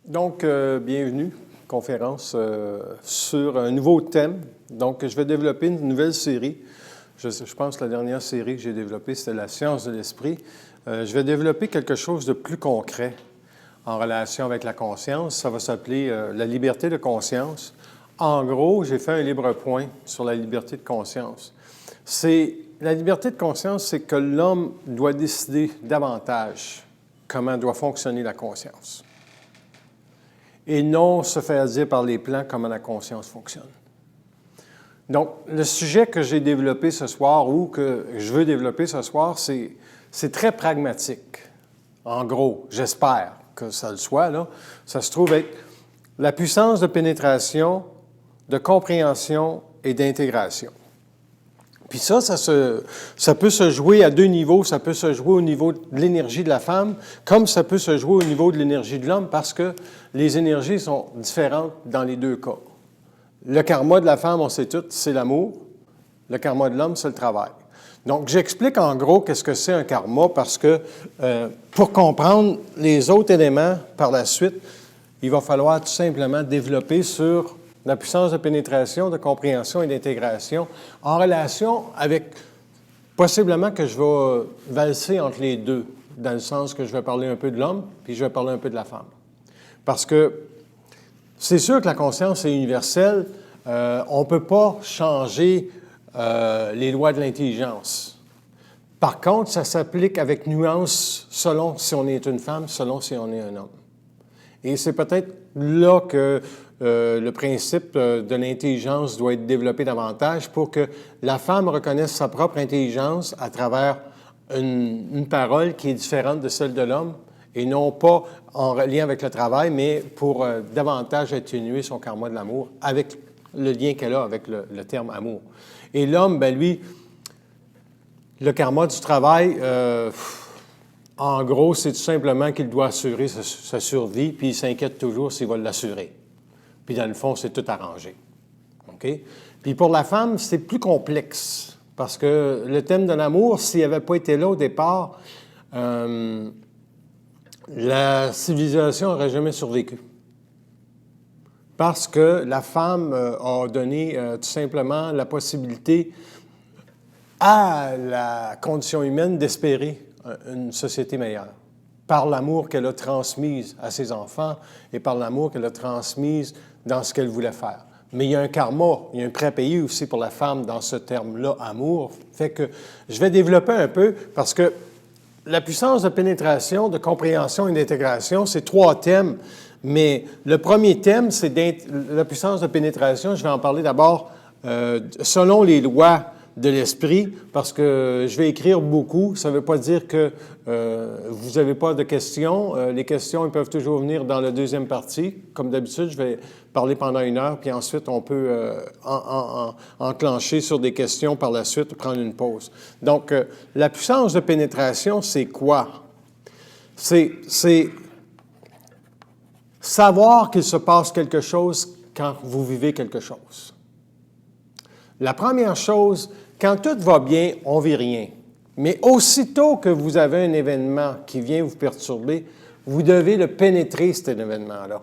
Donc, bienvenue, conférence sur un nouveau thème. Donc, je vais développer une nouvelle série. Je pense que la dernière série que j'ai développée, c'était la science de l'esprit. Je vais développer quelque chose de plus concret en relation avec la conscience. Ça va s'appeler la liberté de conscience. En gros, j'ai fait un libre point sur la liberté de conscience. La liberté de conscience, c'est que l'homme doit décider davantage comment doit fonctionner la conscience. Et non se faire dire par les plans comment la conscience fonctionne. Donc, le sujet que j'ai développé ce soir, ou que je veux développer ce soir, c'est très pragmatique. En gros, j'espère que ça le soit, là. Ça se trouve être la puissance de pénétration, de compréhension et d'intégration. Puis ça peut se jouer à deux niveaux. Ça peut se jouer au niveau de l'énergie de la femme, comme ça peut se jouer au niveau de l'énergie de l'homme, parce que les énergies sont différentes dans les deux cas. Le karma de la femme, on sait tout, c'est l'amour. Le karma de l'homme, c'est le travail. Donc, j'explique en gros qu'est-ce que c'est un karma, parce que pour comprendre les autres éléments par la suite, il va falloir tout simplement développer sur la puissance de pénétration, de compréhension et d'intégration, en relation avec, possiblement que je vais valser entre les deux, dans le sens que je vais parler un peu de l'homme, puis je vais parler un peu de la femme. Parce que c'est sûr que la conscience est universelle, on ne peut pas changer les lois de l'intelligence. Par contre, ça s'applique avec nuance selon si on est une femme, selon si on est un homme. Et c'est peut-être là que le principe de l'intelligence doit être développé davantage pour que la femme reconnaisse sa propre intelligence à travers une parole qui est différente de celle de l'homme et non pas en lien avec le travail, mais pour davantage atténuer son karma de l'amour avec le lien qu'elle a avec le terme amour. Et l'homme, ben lui, le karma du travail, en gros, c'est tout simplement qu'il doit assurer sa survie, puis il s'inquiète toujours s'il va l'assurer. Puis dans le fond, c'est tout arrangé. OK? Puis pour la femme, c'est plus complexe, parce que le thème de l'amour, s'il n'avait pas été là au départ, la civilisation n'aurait jamais survécu. Parce que la femme a donné tout simplement la possibilité à la condition humaine d'espérer une société meilleure, par l'amour qu'elle a transmis à ses enfants et par l'amour qu'elle a transmis dans ce qu'elle voulait faire. Mais il y a un karma, il y a un prêt payé aussi pour la femme dans ce terme-là, amour. Fait que je vais développer un peu parce que la puissance de pénétration, de compréhension et d'intégration, c'est trois thèmes. Mais le premier thème, c'est la puissance de pénétration. Je vais en parler d'abord selon les lois de l'esprit, parce que je vais écrire beaucoup. Ça ne veut pas dire que vous n'avez pas de questions. Les questions, ils peuvent toujours venir dans la deuxième partie. Comme d'habitude, je vais parler pendant 1 heure, puis ensuite, on peut enclencher sur des questions par la suite, prendre une pause. Donc, la puissance de pénétration, c'est quoi? C'est savoir qu'il se passe quelque chose quand vous vivez quelque chose. La première chose, quand tout va bien, on ne vit rien. Mais aussitôt que vous avez un événement qui vient vous perturber, vous devez le pénétrer, cet événement-là.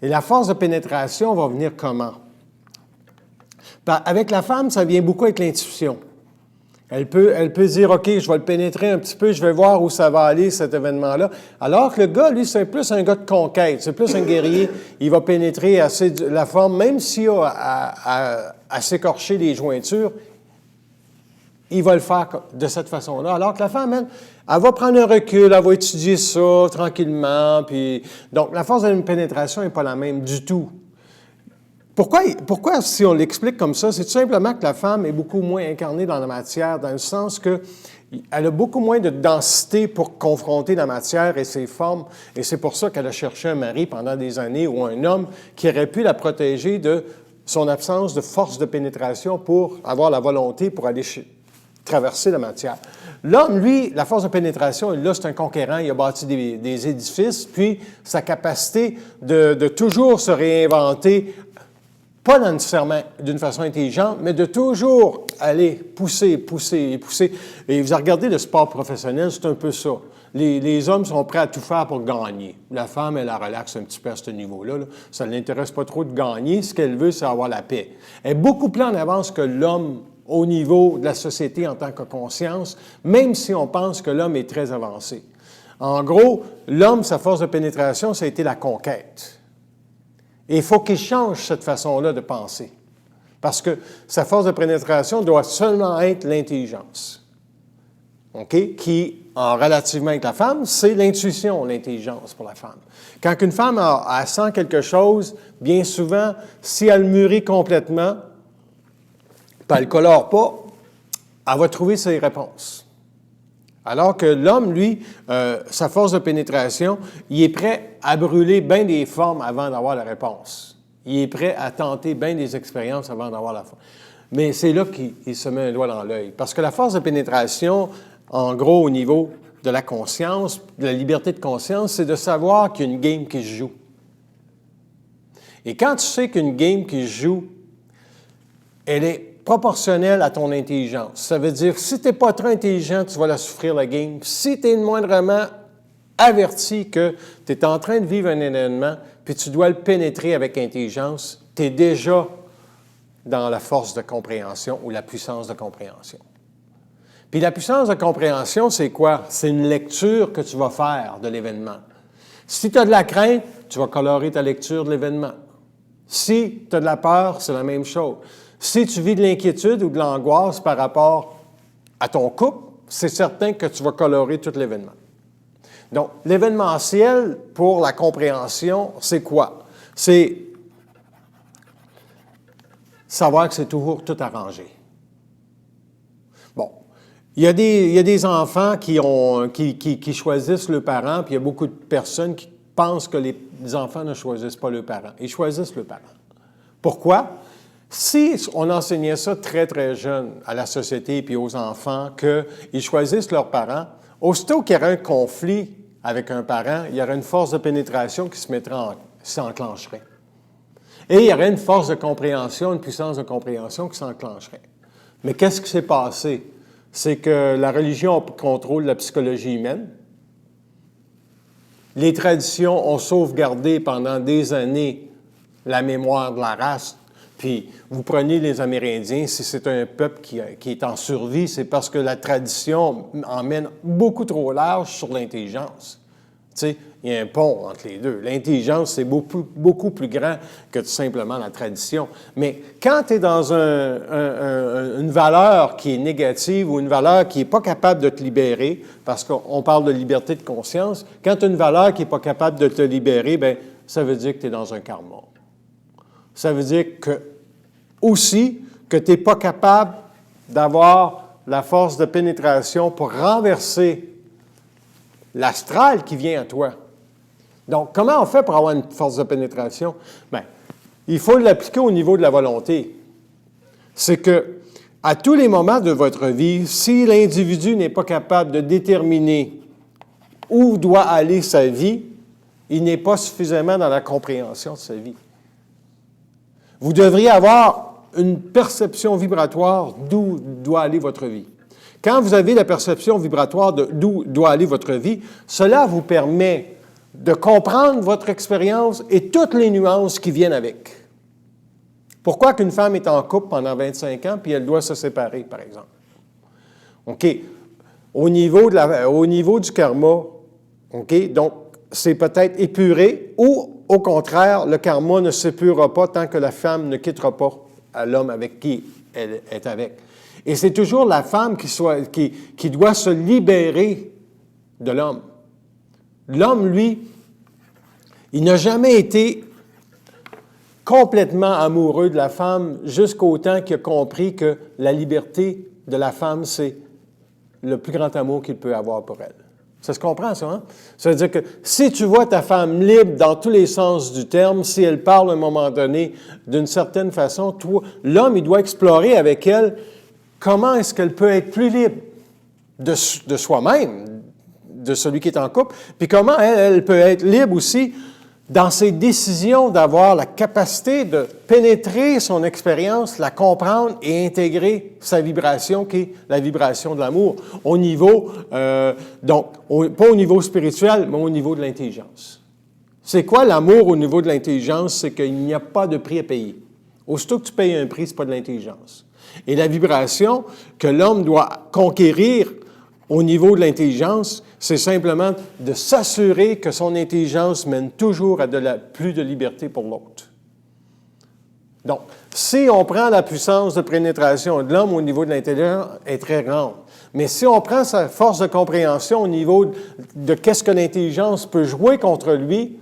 Et la force de pénétration va venir comment? Avec la femme, ça vient beaucoup avec l'intuition. Elle peut dire, OK, je vais le pénétrer un petit peu, je vais voir où ça va aller, cet événement-là. Alors que le gars, lui, c'est plus un gars de conquête, c'est plus un guerrier. Il va pénétrer la forme, même s'il a à s'écorcher les jointures, il va le faire de cette façon-là. Alors que la femme, elle va prendre un recul, elle va étudier ça tranquillement. Puis donc, la force de pénétration n'est pas la même du tout. Pourquoi, si on l'explique comme ça, c'est tout simplement que la femme est beaucoup moins incarnée dans la matière, dans le sens qu'elle a beaucoup moins de densité pour confronter la matière et ses formes, et c'est pour ça qu'elle a cherché un mari pendant des années ou un homme qui aurait pu la protéger de son absence de force de pénétration pour avoir la volonté pour aller traverser la matière. L'homme, lui, la force de pénétration, là, c'est un conquérant, il a bâti des édifices, puis sa capacité de toujours se réinventer, pas nécessairement d'une façon intelligente, mais de toujours aller pousser. Et vous regardez le sport professionnel, c'est un peu ça. Les hommes sont prêts à tout faire pour gagner. La femme, elle la relaxe un petit peu à ce niveau-là. Là. Ça ne l'intéresse pas trop de gagner. Ce qu'elle veut, c'est avoir la paix. Elle est beaucoup plus en avance que l'homme au niveau de la société en tant que conscience, même si on pense que l'homme est très avancé. En gros, l'homme, sa force de pénétration, ça a été la conquête. Et il faut qu'il change cette façon-là de penser. Parce que sa force de pénétration doit seulement être l'intelligence. OK? Qui, en relativement avec la femme, c'est l'intuition, l'intelligence pour la femme. Quand une femme elle sent quelque chose, bien souvent, si elle mûrit complètement, puis elle ne colore pas, elle va trouver ses réponses. Alors que l'homme, lui, sa force de pénétration, il est prêt à brûler bien des formes avant d'avoir la réponse. Il est prêt à tenter bien des expériences avant d'avoir la forme. Mais c'est là qu'il se met un doigt dans l'œil. Parce que la force de pénétration, en gros, au niveau de la conscience, de la liberté de conscience, c'est de savoir qu'il y a une game qui se joue. Et quand tu sais qu'une game qui se joue, elle est proportionnelle à ton intelligence. Ça veut dire, si tu n'es pas très intelligent, tu vas la souffrir, la game. Si tu es moindrement averti que tu es en train de vivre un événement, puis tu dois le pénétrer avec intelligence, tu es déjà dans la force de compréhension ou la puissance de compréhension. Puis la puissance de compréhension, c'est quoi? C'est une lecture que tu vas faire de l'événement. Si tu as de la crainte, tu vas colorer ta lecture de l'événement. Si tu as de la peur, c'est la même chose. Si tu vis de l'inquiétude ou de l'angoisse par rapport à ton couple, c'est certain que tu vas colorer tout l'événement. Donc, l'événementiel pour la compréhension, c'est quoi? C'est savoir que c'est toujours tout arrangé. Bon, il y a des enfants qui choisissent leurs parents, puis il y a beaucoup de personnes qui pensent que les enfants ne choisissent pas leurs parents. Ils choisissent leurs parents. Pourquoi? Si on enseignait ça très, très jeune à la société et aux enfants, qu'ils choisissent leurs parents, aussitôt qu'il y aurait un conflit avec un parent, il y aurait une force de pénétration qui s'enclencherait. Et il y aurait une force de compréhension, une puissance de compréhension qui s'enclencherait. Mais qu'est-ce qui s'est passé? C'est que la religion contrôle la psychologie humaine. Les traditions ont sauvegardé pendant des années la mémoire de la race. Puis, vous prenez les Amérindiens, si c'est un peuple qui est en survie, c'est parce que la tradition emmène beaucoup trop large sur l'intelligence. Tu sais, il y a un pont entre les deux. L'intelligence, c'est beaucoup plus grand que tout simplement la tradition. Mais quand tu es dans une valeur qui est négative ou une valeur qui n'est pas capable de te libérer, parce qu'on parle de liberté de conscience, quand tu as une valeur qui n'est pas capable de te libérer, bien, ça veut dire que tu es dans un karma. Ça veut dire aussi que tu n'es pas capable d'avoir la force de pénétration pour renverser l'astral qui vient à toi. Donc, comment on fait pour avoir une force de pénétration? Bien, il faut l'appliquer au niveau de la volonté. C'est que, à tous les moments de votre vie, si l'individu n'est pas capable de déterminer où doit aller sa vie, il n'est pas suffisamment dans la compréhension de sa vie. Vous devriez avoir une perception vibratoire d'où doit aller votre vie. Quand vous avez la perception vibratoire d'où doit aller votre vie, cela vous permet de comprendre votre expérience et toutes les nuances qui viennent avec. Pourquoi qu'une femme est en couple pendant 25 ans puis elle doit se séparer, par exemple? OK. Au niveau du karma, OK, donc c'est peut-être épuré ou au contraire, le karma ne s'épurera pas tant que la femme ne quittera pas l'homme avec qui elle est avec. Et c'est toujours la femme qui doit se libérer de l'homme. L'homme, lui, il n'a jamais été complètement amoureux de la femme jusqu'au temps qu'il a compris que la liberté de la femme, c'est le plus grand amour qu'il peut avoir pour elle. Ça se comprend, ça, hein? Ça veut dire que si tu vois ta femme libre dans tous les sens du terme, si elle parle à un moment donné d'une certaine façon, toi, l'homme, il doit explorer avec elle comment est-ce qu'elle peut être plus libre de soi-même, de celui qui est en couple, puis comment elle peut être libre aussi dans ses décisions, d'avoir la capacité de pénétrer son expérience, la comprendre et intégrer sa vibration, qui est la vibration de l'amour, au niveau, pas au niveau spirituel, mais au niveau de l'intelligence. C'est quoi l'amour au niveau de l'intelligence? C'est qu'il n'y a pas de prix à payer. Aussitôt que tu payes un prix, ce n'est pas de l'intelligence. Et la vibration que l'homme doit conquérir au niveau de l'intelligence, c'est simplement de s'assurer que son intelligence mène toujours à plus de liberté pour l'autre. Donc, si on prend la puissance de pénétration de l'homme au niveau de l'intelligence, elle est très grande. Mais si on prend sa force de compréhension au niveau de qu'est-ce que l'intelligence peut jouer contre lui,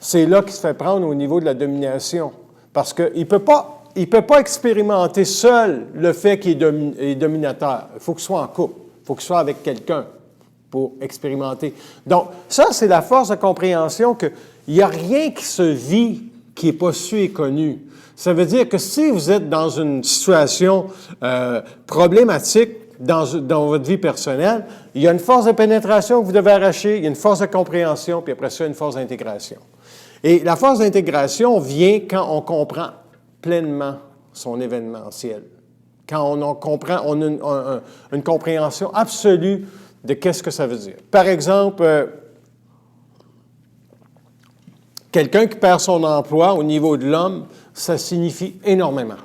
c'est là qu'il se fait prendre au niveau de la domination. Parce qu'il ne peut pas expérimenter seul le fait qu'il est dominateur. Il faut qu'il soit en couple. Il faut qu'il soit avec quelqu'un pour expérimenter. Donc, ça, c'est la force de compréhension qu'il n'y a rien qui se vit qui n'est pas su et connu. Ça veut dire que si vous êtes dans une situation problématique dans votre vie personnelle, il y a une force de pénétration que vous devez arracher, il y a une force de compréhension, puis après ça, une force d'intégration. Et la force d'intégration vient quand on comprend pleinement son événementiel. Quand on a une compréhension absolue de qu'est-ce que ça veut dire. Par exemple, quelqu'un qui perd son emploi au niveau de l'homme, ça signifie énormément.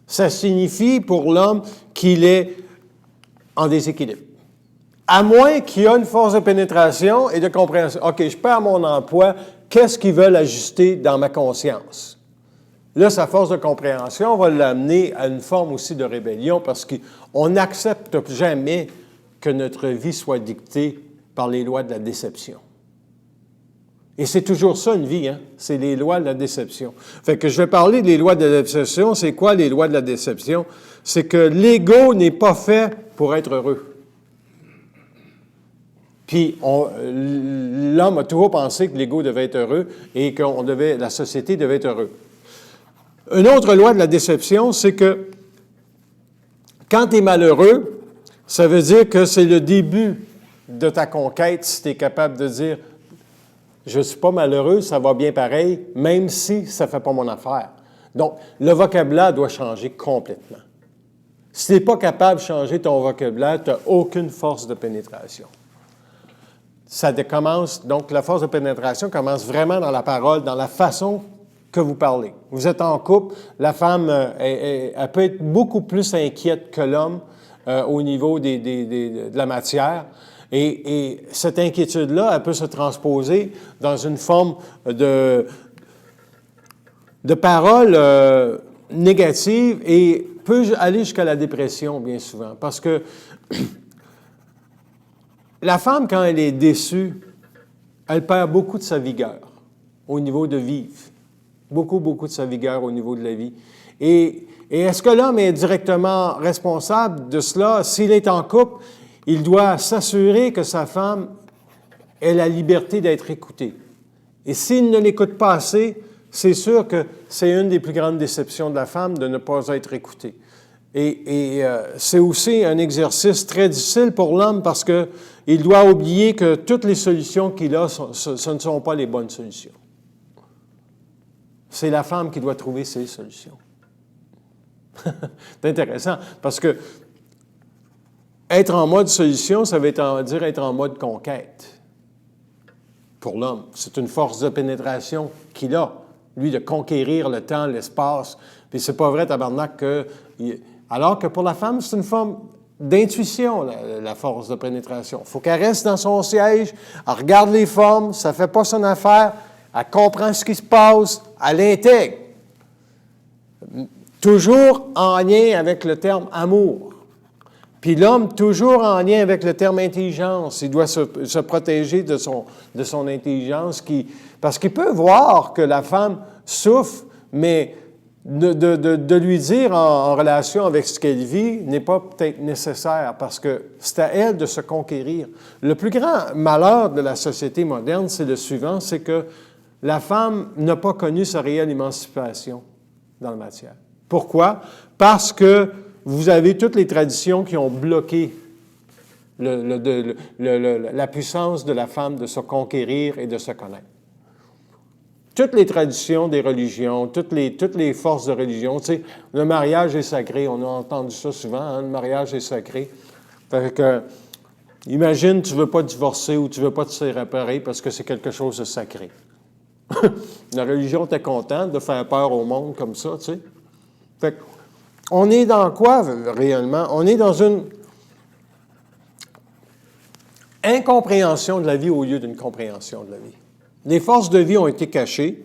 Ça signifie pour l'homme qu'il est en déséquilibre. À moins qu'il y ait une force de pénétration et de compréhension. OK, je perds mon emploi, qu'est-ce qu'ils veulent ajuster dans ma conscience? Là, sa force de compréhension va l'amener à une forme aussi de rébellion parce qu'on n'accepte jamais que notre vie soit dictée par les lois de la déception. Et c'est toujours ça, une vie, hein? C'est les lois de la déception. Fait que je vais parler des lois de la déception. C'est quoi les lois de la déception? C'est que l'ego n'est pas fait pour être heureux. Puis, l'homme a toujours pensé que l'ego devait être heureux et que la société devait être heureuse. Une autre loi de la déception, c'est que quand tu es malheureux, ça veut dire que c'est le début de ta conquête si tu es capable de dire « Je ne suis pas malheureux, ça va bien pareil, même si ça ne fait pas mon affaire. » Donc, le vocabulaire doit changer complètement. Si tu n'es pas capable de changer ton vocabulaire, tu n'as aucune force de pénétration. Donc, la force de pénétration commence vraiment dans la parole, dans la façon que vous parlez. Vous êtes en couple, la femme, elle peut être beaucoup plus inquiète que l'homme au niveau de la matière. Et cette inquiétude-là, elle peut se transposer dans une forme de parole négative et peut aller jusqu'à la dépression, bien souvent. Parce que la femme, quand elle est déçue, elle perd beaucoup de sa vigueur au niveau de vivre. Beaucoup de sa vigueur au niveau de la vie. Et est-ce que l'homme est directement responsable de cela? S'il est en couple, il doit s'assurer que sa femme ait la liberté d'être écoutée. Et s'il ne l'écoute pas assez, c'est sûr que c'est une des plus grandes déceptions de la femme de ne pas être écoutée. Et c'est aussi un exercice très difficile pour l'homme parce qu'il doit oublier que toutes les solutions qu'il a, ce ne sont pas les bonnes solutions. C'est la femme qui doit trouver ses solutions. C'est intéressant parce que être en mode solution, ça veut dire être en mode conquête pour l'homme. C'est une force de pénétration qu'il a, lui, de conquérir le temps, l'espace. Puis c'est pas vrai, tabarnak, que... Alors que pour la femme, c'est une forme d'intuition, la force de pénétration. Il faut qu'elle reste dans son siège, elle regarde les formes, ça ne fait pas son affaire, elle comprend ce qui se passe, elle intègre. Toujours en lien avec le terme amour. Puis l'homme, toujours en lien avec le terme intelligence. Il doit se protéger de son intelligence parce qu'il peut voir que la femme souffre, mais de lui dire en relation avec ce qu'elle vit n'est pas peut-être nécessaire parce que c'est à elle de se conquérir. Le plus grand malheur de la société moderne, c'est le suivant, c'est que la femme n'a pas connu sa réelle émancipation dans la matière. Pourquoi? Parce que vous avez toutes les traditions qui ont bloqué la puissance de la femme de se conquérir et de se connaître. toutes les traditions des religions, toutes les forces de religion. Tu sais, le mariage est sacré. On a entendu ça souvent, hein, le mariage est sacré. Fait que, imagine, tu ne veux pas divorcer ou tu ne veux pas te séparer parce que c'est quelque chose de sacré. La religion était contente de faire peur au monde comme ça, tu sais. Fait on est dans quoi réellement? On est dans une incompréhension de la vie au lieu d'une compréhension de la vie. Les forces de vie ont été cachées,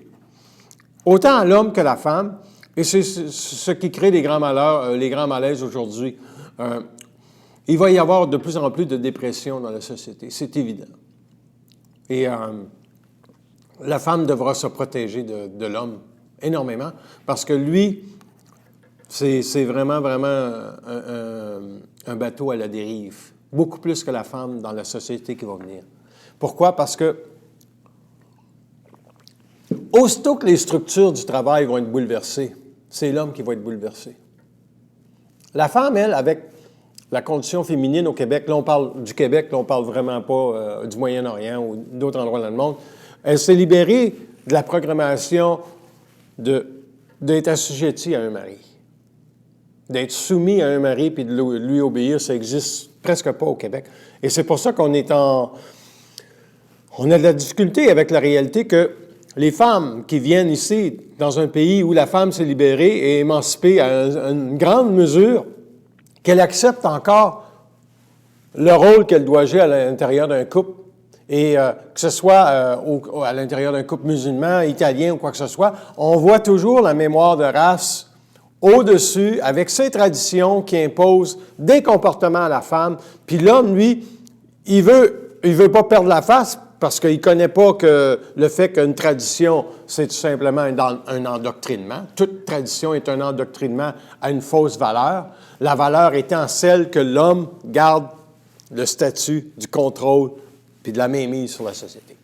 autant à l'homme que à la femme, et c'est ce qui crée les grands malheurs, les grands malaises aujourd'hui. Il va y avoir de plus en plus de dépression dans la société, c'est évident. Et la femme devra se protéger de l'homme énormément, parce que lui, c'est vraiment un bateau à la dérive, beaucoup plus que la femme dans la société qui va venir. Pourquoi? Parce que aussitôt que les structures du travail vont être bouleversées, c'est l'homme qui va être bouleversé. La femme, elle, avec la condition féminine au Québec, là on parle du Québec, là on parle vraiment pas du Moyen-Orient ou d'autres endroits dans le monde, elle s'est libérée de la programmation d'être assujettie à un mari. D'être soumis à un mari puis de lui obéir, ça n'existe presque pas au Québec. Et c'est pour ça qu'on on a de la difficulté avec la réalité que les femmes qui viennent ici, dans un pays où la femme s'est libérée et émancipée à une grande mesure, qu'elle accepte encore le rôle qu'elle doit jouer à l'intérieur d'un couple, et que ce soit à l'intérieur d'un couple musulman, italien ou quoi que ce soit, on voit toujours la mémoire de race au-dessus, avec ces traditions qui imposent des comportements à la femme, puis l'homme, lui, il veut pas perdre la face, parce qu'il ne connaît pas que le fait qu'une tradition, c'est tout simplement un endoctrinement. Toute tradition est un endoctrinement à une fausse valeur. La valeur étant celle que l'homme garde le statut du contrôle puis de la mainmise sur la société.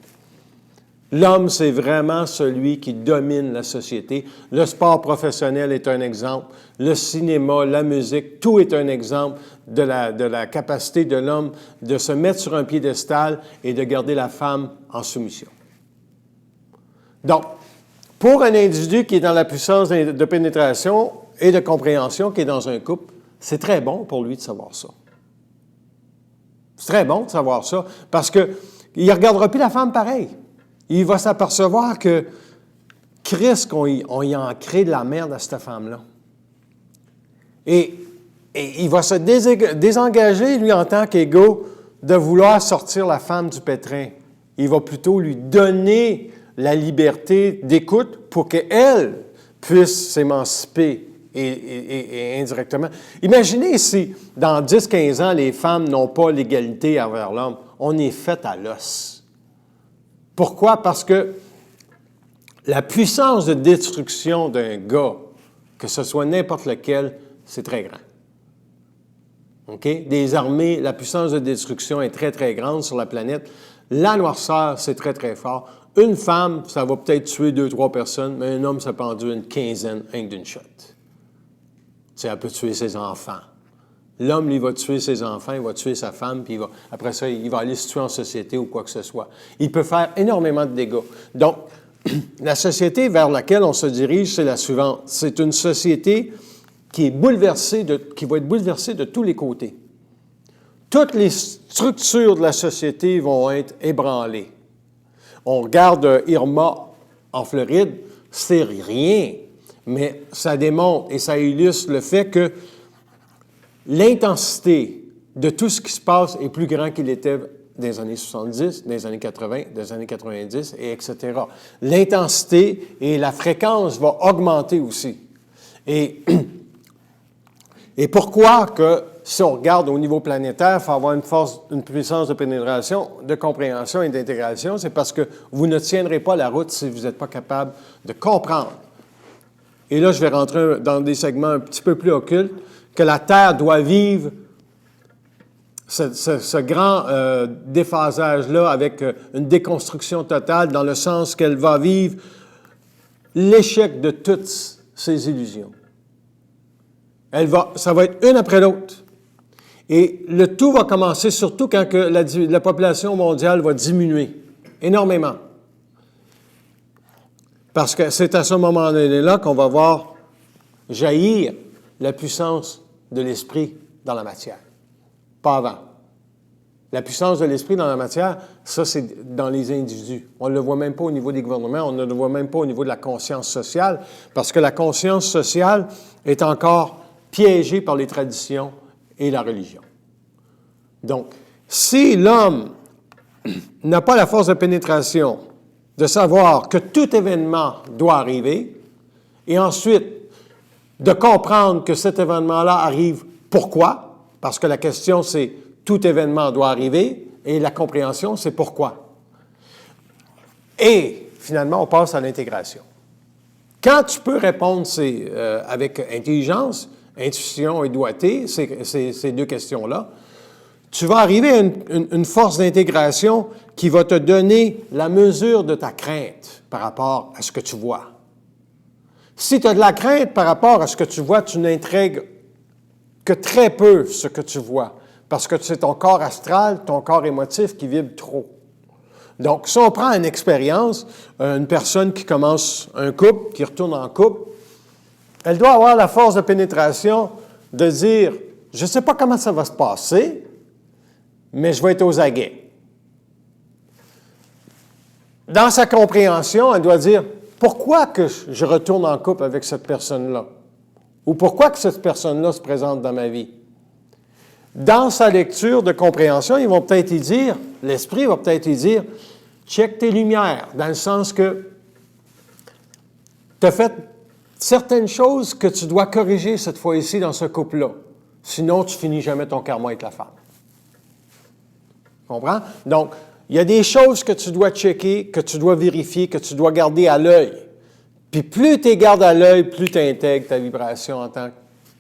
L'homme, c'est vraiment celui qui domine la société. Le sport professionnel est un exemple. Le cinéma, la musique, tout est un exemple de la capacité de l'homme de se mettre sur un piédestal et de garder la femme en soumission. Donc, pour un individu qui est dans la puissance de pénétration et de compréhension, qui est dans un couple, c'est très bon pour lui de savoir ça. C'est très bon de savoir ça, parce qu'il ne regardera plus la femme pareil. Il va s'apercevoir que Christ, on y a ancré de la merde à cette femme-là. Et il va se désengager, lui, en tant qu'égo, de vouloir sortir la femme du pétrin. Il va plutôt lui donner la liberté d'écoute pour qu'elle puisse s'émanciper et indirectement. Imaginez si, dans 10-15 ans, les femmes n'ont pas l'égalité envers l'homme. On est fait à l'os. Pourquoi? Parce que la puissance de destruction d'un gars, que ce soit n'importe lequel, c'est très grand. OK? Des armées, la puissance de destruction est très, très grande sur la planète. La noirceur, c'est très, très fort. Une femme, ça va peut-être tuer 2-3 personnes, mais un homme, ça peut en tuer une quinzaine, rien que d'une shot. C'est elle peut tuer ses enfants. L'homme, lui, va tuer ses enfants, il va tuer sa femme, puis après ça, il va aller se tuer en société ou quoi que ce soit. Il peut faire énormément de dégâts. Donc, la société vers laquelle on se dirige, c'est la suivante. C'est une société qui va être bouleversée de tous les côtés. Toutes les structures de la société vont être ébranlées. On regarde Irma en Floride, c'est rien, mais ça démontre et ça illustre le fait que l'intensité de tout ce qui se passe est plus grand qu'il était des années 70, des années 80, des années 90, et etc. L'intensité et la fréquence vont augmenter aussi. Et pourquoi que, si on regarde au niveau planétaire, il faut avoir une puissance de pénétration, de compréhension et d'intégration, c'est parce que vous ne tiendrez pas la route si vous n'êtes pas capable de comprendre. Et là, je vais rentrer dans des segments un petit peu plus occultes, que la Terre doit vivre ce grand déphasage-là avec une déconstruction totale, dans le sens qu'elle va vivre l'échec de toutes ses illusions. Ça va être une après l'autre. Et le tout va commencer surtout quand que la population mondiale va diminuer énormément. Parce que c'est à ce moment-là qu'on va voir jaillir la puissance de l'esprit dans la matière. Pas avant. La puissance de l'esprit dans la matière, ça, c'est dans les individus. On ne le voit même pas au niveau des gouvernements, on ne le voit même pas au niveau de la conscience sociale, parce que la conscience sociale est encore piégée par les traditions et la religion. Donc, si l'homme n'a pas la force de pénétration de savoir que tout événement doit arriver, et ensuite de comprendre que cet événement-là arrive pourquoi, parce que la question c'est tout événement doit arriver, et la compréhension c'est pourquoi. Et finalement, on passe à l'intégration. Quand tu peux répondre avec intelligence, intuition et doigté, ces deux questions-là, tu vas arriver à une force d'intégration qui va te donner la mesure de ta crainte par rapport à ce que tu vois. Si tu as de la crainte par rapport à ce que tu vois, tu n'intègres que très peu ce que tu vois, parce que c'est ton corps astral, ton corps émotif qui vibre trop. Donc, si on prend une expérience, une personne qui commence un couple, qui retourne en couple, elle doit avoir la force de pénétration de dire « Je ne sais pas comment ça va se passer, mais je vais être aux aguets. » Dans sa compréhension, elle doit dire « Pourquoi que je retourne en couple avec cette personne-là? Ou pourquoi que cette personne-là se présente dans ma vie? » Dans sa lecture de compréhension, ils vont peut-être y dire, l'esprit va peut-être y dire « Check tes lumières », dans le sens que tu as fait certaines choses que tu dois corriger cette fois-ci dans ce couple-là. Sinon, tu finis jamais ton karma avec la femme. Tu comprends? Donc, il y a des choses que tu dois checker, que tu dois vérifier, que tu dois garder à l'œil. Puis plus tu les gardes à l'œil, plus tu intègres ta vibration en tant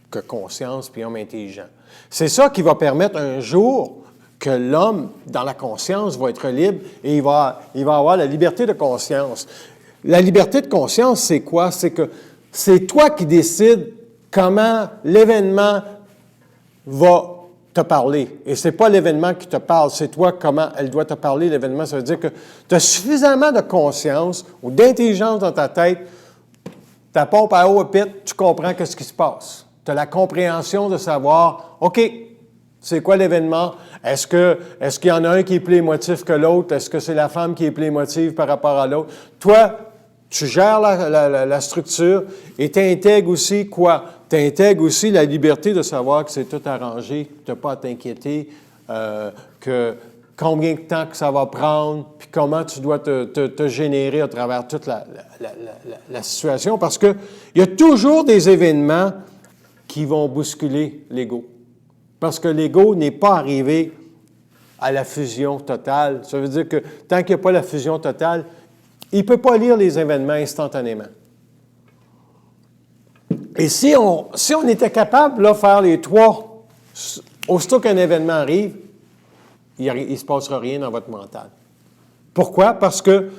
que conscience puis homme intelligent. C'est ça qui va permettre un jour que l'homme, dans la conscience, va être libre et il va avoir la liberté de conscience. La liberté de conscience, c'est quoi? C'est que c'est toi qui décides comment l'événement va te parler. Et ce n'est pas l'événement qui te parle, c'est toi comment elle doit te parler, l'événement. Ça veut dire que tu as suffisamment de conscience ou d'intelligence dans ta tête, ta pompe à eau pète, tu comprends ce qui se passe. Tu as la compréhension de savoir, OK, c'est quoi l'événement? Est-ce qu'il y en a un qui est plus émotif que l'autre? Est-ce que c'est la femme qui est plus émotive par rapport à l'autre? Toi, tu gères la structure et tu intègres aussi quoi? Tu intègres aussi la liberté de savoir que c'est tout arrangé, que tu n'as pas à t'inquiéter, que combien de temps que ça va prendre, puis comment tu dois te générer à travers toute la situation. Parce qu'il y a toujours des événements qui vont bousculer l'ego. Parce que l'ego n'est pas arrivé à la fusion totale. Ça veut dire que tant qu'il n'y a pas la fusion totale, il ne peut pas lire les événements instantanément. Et si on était capable de faire les trois, aussitôt qu'un événement arrive, il ne se passera rien dans votre mental. Pourquoi? Parce que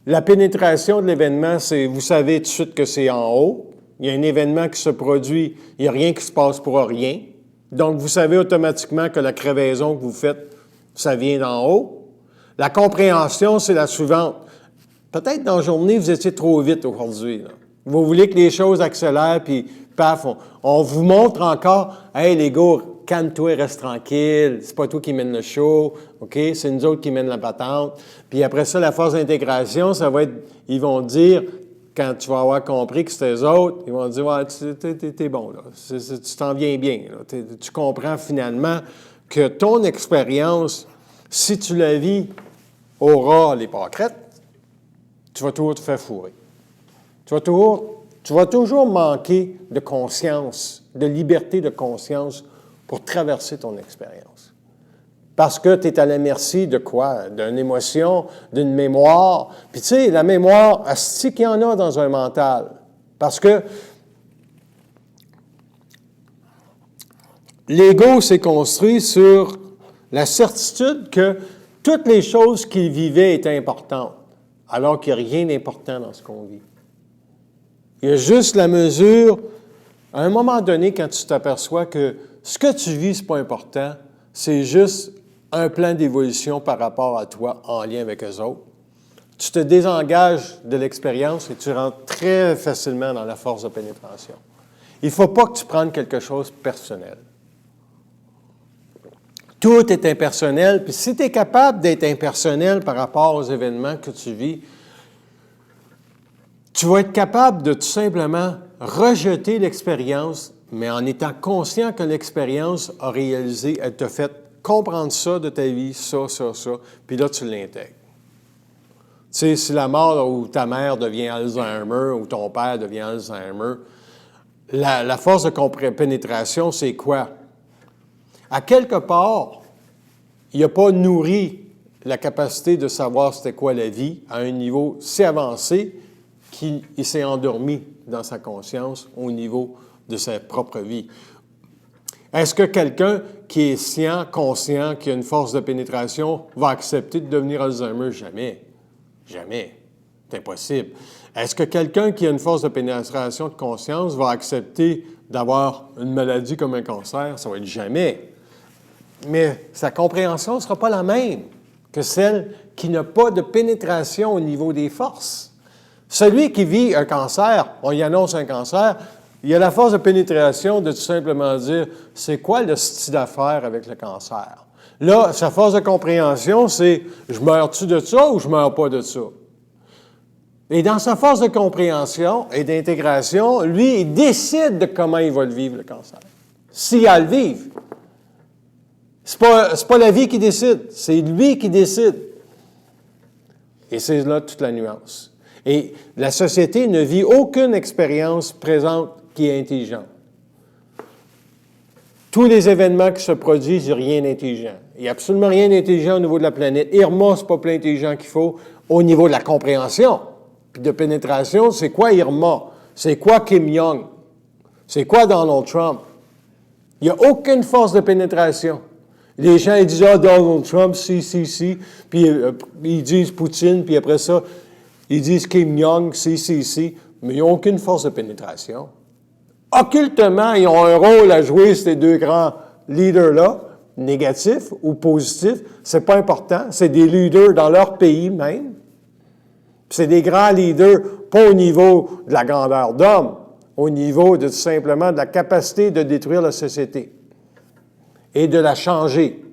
la pénétration de l'événement, c'est, vous savez tout de suite que c'est en haut. Il y a un événement qui se produit, il n'y a rien qui se passe pour rien. Donc, vous savez automatiquement que la crevaison que vous faites, ça vient d'en haut. La compréhension, c'est la suivante. Peut-être dans la journée, vous étiez trop vite aujourd'hui. Là. Vous voulez que les choses accélèrent, puis paf, on vous montre encore, « Hey, les gars, calme-toi, reste tranquille, c'est pas toi qui mène le show, OK? C'est nous autres qui mènent la patente. » Puis après ça, la force d'intégration, ça va être, ils vont dire, quand tu vas avoir compris que c'est eux autres, ils vont dire, « Ouais, t'es bon, là. Tu t'en viens bien. Là. Tu comprends finalement que ton expérience, si tu la vis au ras, les pâquerettes, tu vas toujours te faire fourrer. Tu vas toujours manquer de conscience, de liberté de conscience pour traverser ton expérience. Parce que tu es à la merci de quoi? D'une émotion, d'une mémoire. Puis tu sais, la mémoire, c'est qu'il y en a dans un mental. Parce que l'ego s'est construit sur la certitude que toutes les choses qu'il vivait étaient importantes, alors qu'il n'y a rien d'important dans ce qu'on vit. Il y a juste la mesure, à un moment donné, quand tu t'aperçois que ce que tu vis, ce n'est pas important, c'est juste un plan d'évolution par rapport à toi en lien avec eux autres. tu te désengages de l'expérience et tu rentres très facilement dans la force de pénétration. Il ne faut pas que tu prennes quelque chose de personnel. Tout est impersonnel, puis si tu es capable d'être impersonnel par rapport aux événements que tu vis, tu vas être capable de tout simplement rejeter l'expérience, mais en étant conscient que l'expérience a réalisé, elle t'a fait comprendre ça de ta vie, ça, puis là, tu l'intègres. Tu sais, si la mort ou ta mère devient Alzheimer ou ton père devient Alzheimer, la force de pénétration, c'est quoi? À quelque part, il n'a pas nourri la capacité de savoir c'était quoi la vie à un niveau si avancé qu'il s'est endormi dans sa conscience au niveau de sa propre vie. Est-ce que quelqu'un qui est conscient, qui a une force de pénétration, va accepter de devenir Alzheimer? Jamais. Jamais. C'est impossible. Est-ce que quelqu'un qui a une force de pénétration de conscience va accepter d'avoir une maladie comme un cancer? Ça va être jamais. Mais sa compréhension ne sera pas la même que celle qui n'a pas de pénétration au niveau des forces. Celui qui vit un cancer, on y annonce un cancer, il a la force de pénétration de tout simplement dire « c'est quoi le style d'affaires avec le cancer? » Là, sa force de compréhension, c'est « je meurs-tu de ça ou je ne meurs pas de ça? » Et dans sa force de compréhension et d'intégration, lui, il décide de comment il va le vivre, le cancer. S'il a à le vivre. C'est pas la vie qui décide, c'est lui qui décide. Et c'est là toute la nuance. Et la société ne vit aucune expérience présente qui est intelligente. Tous les événements qui se produisent, il n'y a rien d'intelligent. Il n'y a absolument rien d'intelligent au niveau de la planète. Irma, ce n'est pas plus intelligent qu'il faut au niveau de la compréhension. Puis de pénétration, c'est quoi Irma? C'est quoi Kim Jong? C'est quoi Donald Trump? Il n'y a aucune force de pénétration. Les gens, ils disent « Ah, Donald Trump, si. » Puis ils disent Poutine, puis après ça, ils disent Kim Jong, si. Mais ils n'ont aucune force de pénétration. Occultement, ils ont un rôle à jouer, ces deux grands leaders-là, négatifs ou positifs. C'est pas important. C'est des leaders dans leur pays même. C'est des grands leaders, pas au niveau de la grandeur d'homme, au niveau de tout simplement de la capacité de détruire la société et de la changer.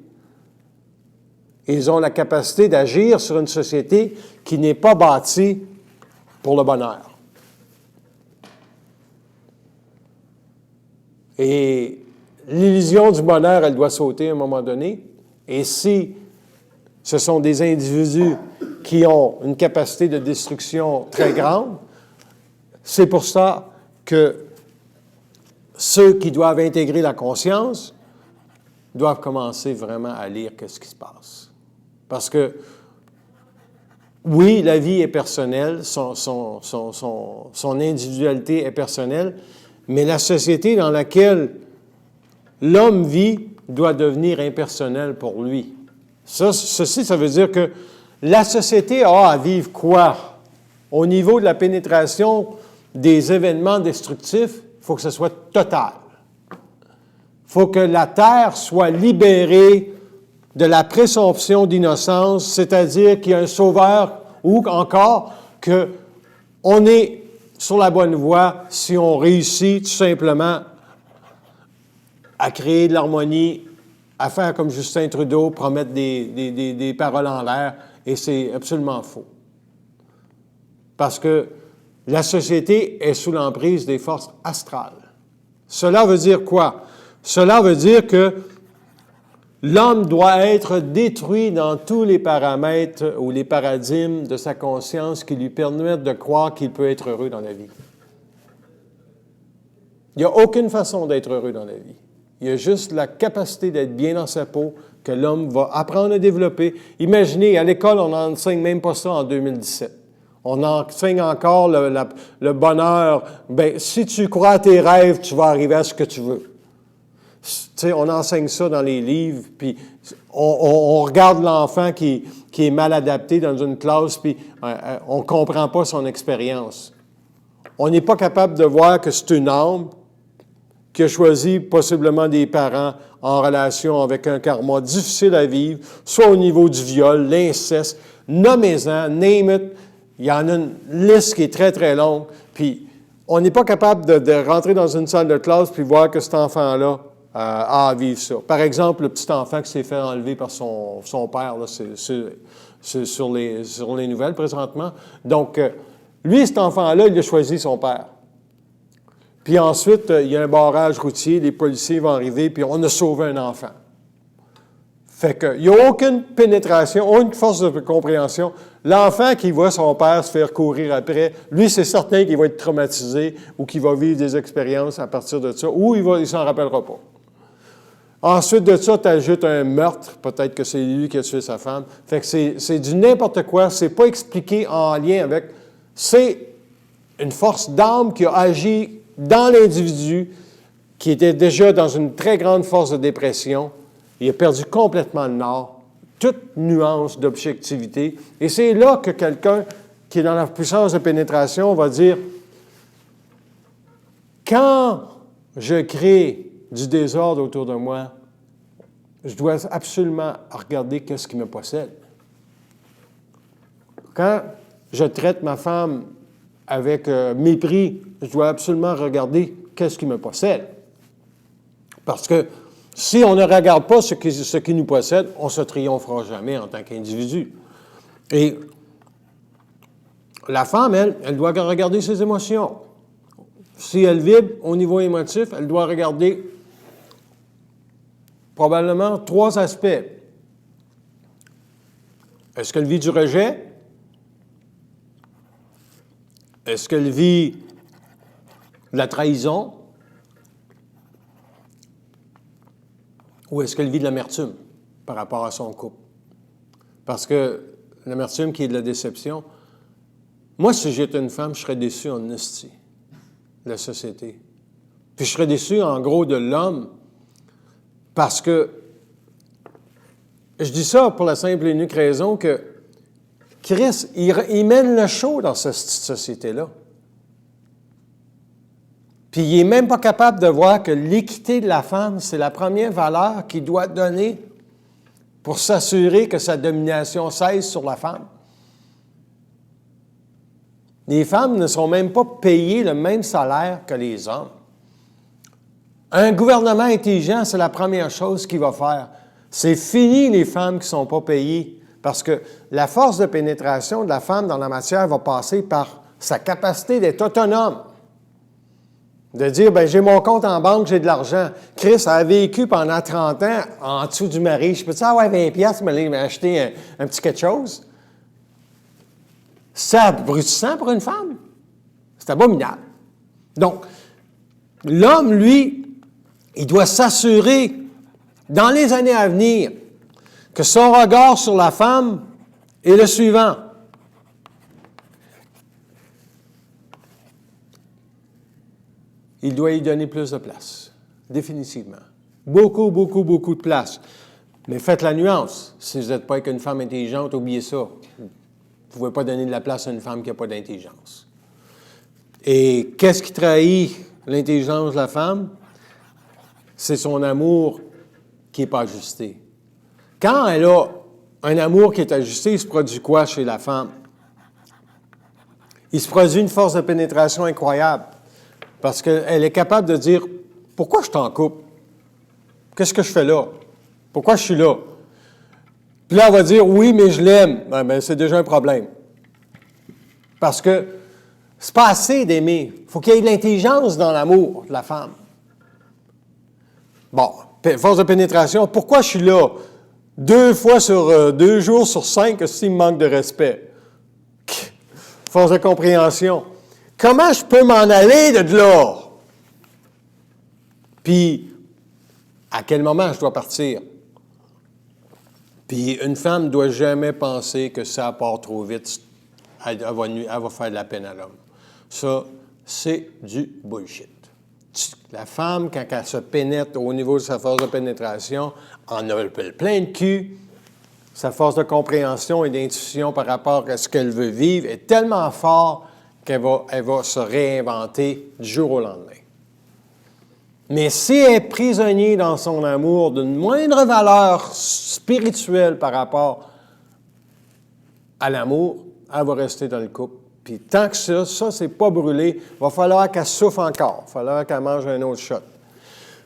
Ils ont la capacité d'agir sur une société qui n'est pas bâtie pour le bonheur. Et l'illusion du bonheur, elle doit sauter à un moment donné. Et si ce sont des individus qui ont une capacité de destruction très grande, c'est pour ça que ceux qui doivent intégrer la conscience doivent commencer vraiment à lire qu'est-ce qui se passe. Parce que, oui, la vie est personnelle, son individualité est personnelle, mais la société dans laquelle l'homme vit doit devenir impersonnelle pour lui. Ceci, ça veut dire que la société a à vivre quoi? Au niveau de la pénétration des événements destructifs, il faut que ce soit total. Il faut que la terre soit libérée de la présomption d'innocence, c'est-à-dire qu'il y a un sauveur, ou encore qu'on est sur la bonne voie si on réussit tout simplement à créer de l'harmonie, à faire comme Justin Trudeau, promettre des paroles en l'air, et c'est absolument faux. Parce que la société est sous l'emprise des forces astrales. Cela veut dire quoi? Cela veut dire que l'homme doit être détruit dans tous les paramètres ou les paradigmes de sa conscience qui lui permettent de croire qu'il peut être heureux dans la vie. Il n'y a aucune façon d'être heureux dans la vie. Il y a juste la capacité d'être bien dans sa peau que l'homme va apprendre à développer. Imaginez, à l'école, on n'enseigne même pas ça en 2017. On enseigne encore le bonheur. Bien, si tu crois à tes rêves, tu vas arriver à ce que tu veux. Tu sais, on enseigne ça dans les livres, puis on regarde l'enfant qui est mal adapté dans une classe, puis on ne comprend pas son expérience. On n'est pas capable de voir que c'est une âme qui a choisi possiblement des parents en relation avec un karma difficile à vivre, soit au niveau du viol, l'inceste, nommez-en, name it. Il y en a une liste qui est très, très longue. Puis, on n'est pas capable de rentrer dans une salle de classe puis voir que cet enfant-là a à vivre ça. Par exemple, le petit enfant qui s'est fait enlever par son père, là, c'est sur les nouvelles présentement. Donc, lui, cet enfant-là, il a choisi son père. Puis ensuite, il y a un barrage routier, les policiers vont arriver, puis on a sauvé un enfant. Fait qu'il n'y a aucune pénétration, aucune force de compréhension. L'enfant qui voit son père se faire courir après, lui, c'est certain qu'il va être traumatisé ou qu'il va vivre des expériences à partir de ça, ou il ne s'en rappellera pas. Ensuite de ça, tu ajoutes un meurtre, peut-être que c'est lui qui a tué sa femme. Fait que c'est du n'importe quoi, c'est pas expliqué en lien avec... C'est une force d'âme qui a agi dans l'individu, qui était déjà dans une très grande force de dépression. Il a perdu complètement le nord, toute nuance d'objectivité. Et c'est là que quelqu'un qui est dans la puissance de pénétration va dire, quand je crée du désordre autour de moi, je dois absolument regarder qu'est-ce qui me possède. Quand je traite ma femme avec mépris, je dois absolument regarder qu'est-ce qui me possède. Parce que si on ne regarde pas ce qui nous possède, on ne se triomphera jamais en tant qu'individu. Et la femme, elle doit regarder ses émotions. Si elle vibre au niveau émotif, elle doit regarder probablement 3 aspects. Est-ce qu'elle vit du rejet? Est-ce qu'elle vit de la trahison? Ou est-ce qu'elle vit de l'amertume par rapport à son couple? Parce que l'amertume qui est de la déception, moi, si j'étais une femme, je serais déçu en esti de la société. Puis je serais déçu, en gros, de l'homme, parce que je dis ça pour la simple et unique raison que Christ, il mène le show dans cette société-là. Puis il n'est même pas capable de voir que l'équité de la femme, c'est la première valeur qu'il doit donner pour s'assurer que sa domination cesse sur la femme. Les femmes ne sont même pas payées le même salaire que les hommes. Un gouvernement intelligent, c'est la première chose qu'il va faire. C'est fini les femmes qui ne sont pas payées, parce que la force de pénétration de la femme dans la matière va passer par sa capacité d'être autonome. De dire, bien, j'ai mon compte en banque, j'ai de l'argent. Chris a vécu pendant 30 ans en dessous du mari. Je peux-tu avoir 20 piastres, m'acheter un petit quelque chose? C'est abrutissant pour une femme. C'est abominable. Donc, l'homme, lui, il doit s'assurer, dans les années à venir, que son regard sur la femme est le suivant. Il doit y donner plus de place, définitivement. Beaucoup, beaucoup, beaucoup de place. Mais faites la nuance. Si vous n'êtes pas avec une femme intelligente, oubliez ça. Vous ne pouvez pas donner de la place à une femme qui n'a pas d'intelligence. Et qu'est-ce qui trahit l'intelligence de la femme? C'est son amour qui n'est pas ajusté. Quand elle a un amour qui est ajusté, il se produit quoi chez la femme? Il se produit une force de pénétration incroyable. Parce qu'elle est capable de dire, pourquoi je t'en coupe? Qu'est-ce que je fais là? Pourquoi je suis là? Puis là, elle va dire, oui, mais je l'aime. Ben, c'est déjà un problème. Parce que c'est pas assez d'aimer. Il faut qu'il y ait de l'intelligence dans l'amour de la femme. Bon, force de pénétration, pourquoi je suis là? 2 jours sur 5, s'il me manque de respect. Force de compréhension. Comment je peux m'en aller de là? Puis, à quel moment je dois partir? Puis, une femme ne doit jamais penser que ça part trop vite, elle va faire de la peine à l'homme. Ça, c'est du bullshit. La femme, quand elle se pénètre au niveau de sa force de pénétration, en a plein de cul. Sa force de compréhension et d'intuition par rapport à ce qu'elle veut vivre est tellement forte qu'elle va se réinventer du jour au lendemain. Mais si elle est prisonnière dans son amour d'une moindre valeur spirituelle par rapport à l'amour, elle va rester dans le couple. Puis tant que ça c'est pas brûlé, il va falloir qu'elle souffre encore. Il va falloir qu'elle mange un autre shot.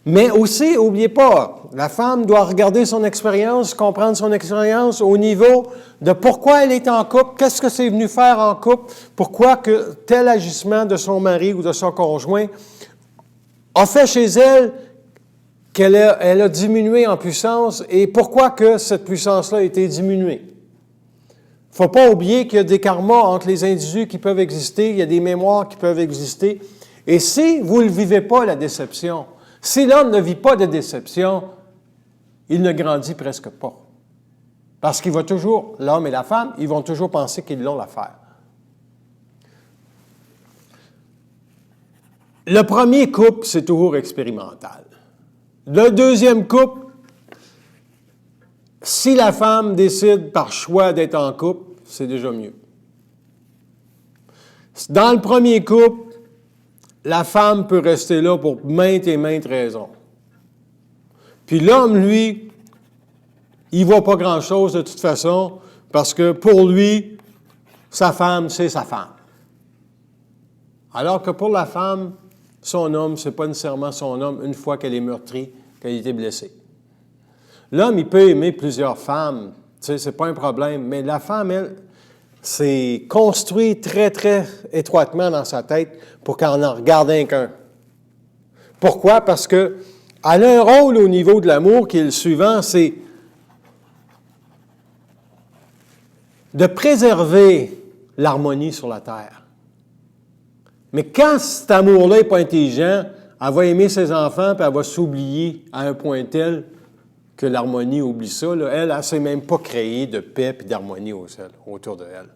Mais aussi, n'oubliez pas, la femme doit regarder son expérience, comprendre son expérience au niveau de pourquoi elle est en couple, qu'est-ce que c'est venu faire en couple, pourquoi que tel agissement de son mari ou de son conjoint a fait chez elle qu'elle a diminué en puissance et pourquoi que cette puissance-là a été diminuée. Il ne faut pas oublier qu'il y a des karmas entre les individus qui peuvent exister, il y a des mémoires qui peuvent exister. Et si vous ne vivez pas la déception, si l'homme ne vit pas de déception, il ne grandit presque pas. Parce qu'il va toujours, l'homme et la femme, ils vont toujours penser qu'ils l'ont l'affaire. Le premier couple, c'est toujours expérimental. Le deuxième couple, si la femme décide par choix d'être en couple, c'est déjà mieux. Dans le premier couple, la femme peut rester là pour maintes et maintes raisons. Puis l'homme, lui, il ne voit pas grand-chose de toute façon parce que pour lui, sa femme, c'est sa femme. Alors que pour la femme, son homme, ce n'est pas nécessairement son homme une fois qu'elle est meurtrie, qu'elle a été blessée. L'homme, il peut aimer plusieurs femmes, tu sais, ce n'est pas un problème, mais la femme, elle, c'est construit très, très étroitement dans sa tête pour qu'elle en regarde un qu'un. Pourquoi? Parce qu'elle a un rôle au niveau de l'amour qui est le suivant, c'est de préserver l'harmonie sur la terre. Mais quand cet amour-là n'est pas intelligent, elle va aimer ses enfants puis elle va s'oublier à un point tel que l'harmonie oublie ça. Là. Elle ne s'est même pas créée de paix et d'harmonie autour de elle.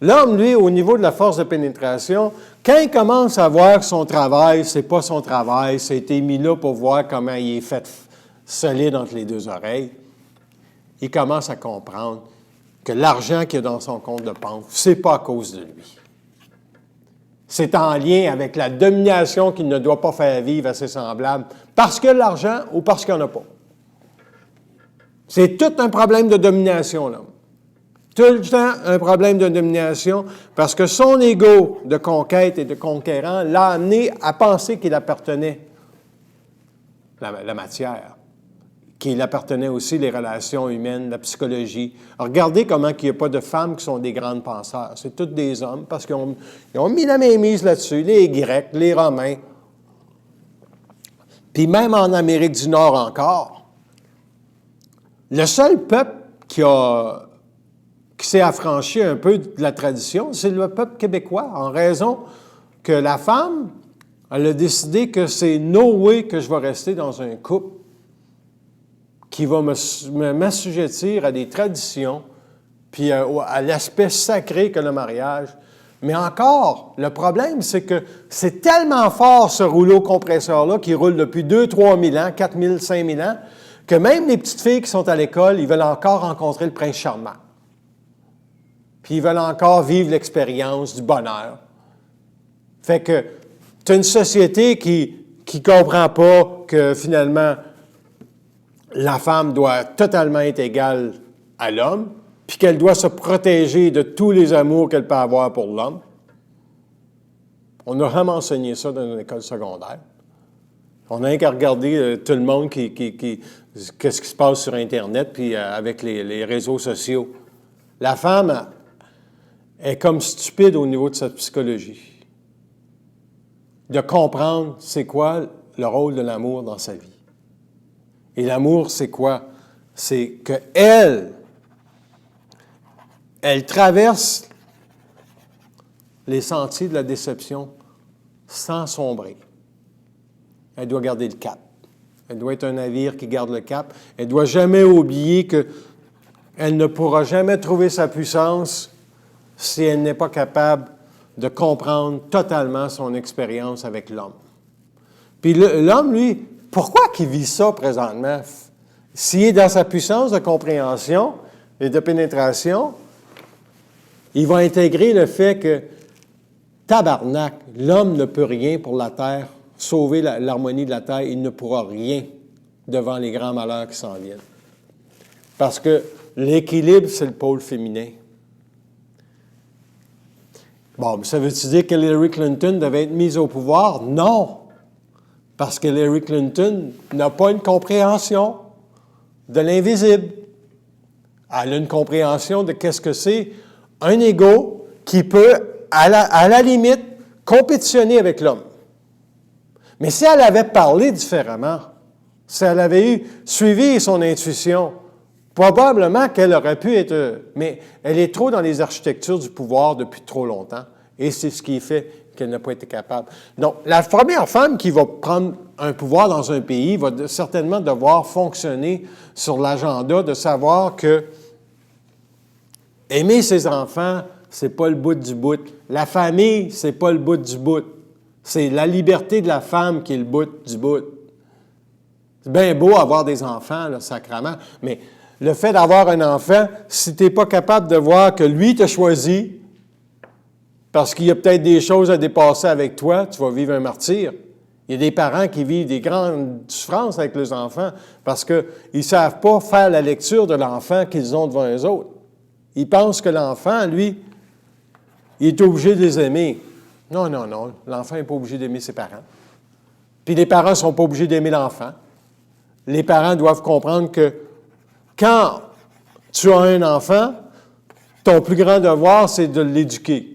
L'homme, lui, au niveau de la force de pénétration, quand il commence à voir que son travail, c'est pas son travail, ça a été mis là pour voir comment il est fait solide entre les deux oreilles, il commence à comprendre que l'argent qu'il y a dans son compte de banque, c'est pas à cause de lui. C'est en lien avec la domination qu'il ne doit pas faire vivre à ses semblables, parce que l'argent ou parce qu'il n'y en a pas. C'est tout un problème de domination, l'homme. Tout le temps un problème de domination parce que son ego de conquête et de conquérant l'a amené à penser qu'il appartenait la matière, qu'il appartenait aussi les relations humaines, la psychologie. Alors, regardez comment il n'y a pas de femmes qui sont des grandes penseurs. C'est tous des hommes parce qu'ils ont mis la mainmise là-dessus, les Grecs, les Romains. Puis même en Amérique du Nord encore, le seul peuple qui s'est affranchi un peu de la tradition, c'est le peuple québécois, en raison que la femme, elle a décidé que c'est no way que je vais rester dans un couple qui va m'assujettir à des traditions, puis à l'aspect sacré que le mariage. Mais encore, le problème, c'est que c'est tellement fort, ce rouleau compresseur-là, qui roule depuis 2-3 000 ans, 4 000, 5 000 ans, que même les petites filles qui sont à l'école, ils veulent encore rencontrer le prince charmant. Puis ils veulent encore vivre l'expérience du bonheur. Fait que tu as une société qui ne comprend pas que finalement la femme doit totalement être égale à l'homme, puis qu'elle doit se protéger de tous les amours qu'elle peut avoir pour l'homme. On a vraiment enseigné ça dans une école secondaire. On n'a qu'à regarder tout le monde qu'est-ce qui se passe sur Internet, puis avec les réseaux sociaux. La femme est comme stupide au niveau de sa psychologie. De comprendre c'est quoi le rôle de l'amour dans sa vie. Et l'amour, c'est quoi? C'est qu'elle traverse les sentiers de la déception sans sombrer. Elle doit garder le cap. Elle doit être un navire qui garde le cap. Elle ne doit jamais oublier qu'elle ne pourra jamais trouver sa puissance si elle n'est pas capable de comprendre totalement son expérience avec l'homme. Puis l'homme, lui, pourquoi qu'il vit ça présentement? S'il est dans sa puissance de compréhension et de pénétration, il va intégrer le fait que, tabarnak, l'homme ne peut rien pour la terre, sauver l'harmonie de la terre, il ne pourra rien devant les grands malheurs qui s'en viennent. Parce que l'équilibre, c'est le pôle féminin. Bon, mais ça veut-tu dire que Hillary Clinton devait être mise au pouvoir? Non! Parce que Hillary Clinton n'a pas une compréhension de l'invisible. Elle a une compréhension de qu'est-ce que c'est un ego qui peut, à la limite, compétitionner avec l'homme. Mais si elle avait parlé différemment, si elle avait suivi son intuition, probablement qu'elle aurait pu être... Mais elle est trop dans les architectures du pouvoir depuis trop longtemps. Et c'est ce qui fait qu'elle n'a pas été capable. Donc, la première femme qui va prendre un pouvoir dans un pays va certainement devoir fonctionner sur l'agenda de savoir que aimer ses enfants, c'est pas le bout du bout. La famille, c'est pas le bout du bout. C'est la liberté de la femme qui est le bout du bout. C'est bien beau avoir des enfants, là, sacrément, mais le fait d'avoir un enfant, si tu n'es pas capable de voir que lui t'a choisi, parce qu'il y a peut-être des choses à dépasser avec toi, tu vas vivre un martyre. Il y a des parents qui vivent des grandes souffrances avec leurs enfants parce qu'ils ne savent pas faire la lecture de l'enfant qu'ils ont devant eux autres. Ils pensent que l'enfant, lui, il est obligé de les aimer. Non, non, non. L'enfant n'est pas obligé d'aimer ses parents. Puis les parents ne sont pas obligés d'aimer l'enfant. Les parents doivent comprendre que quand tu as un enfant, ton plus grand devoir, c'est de l'éduquer.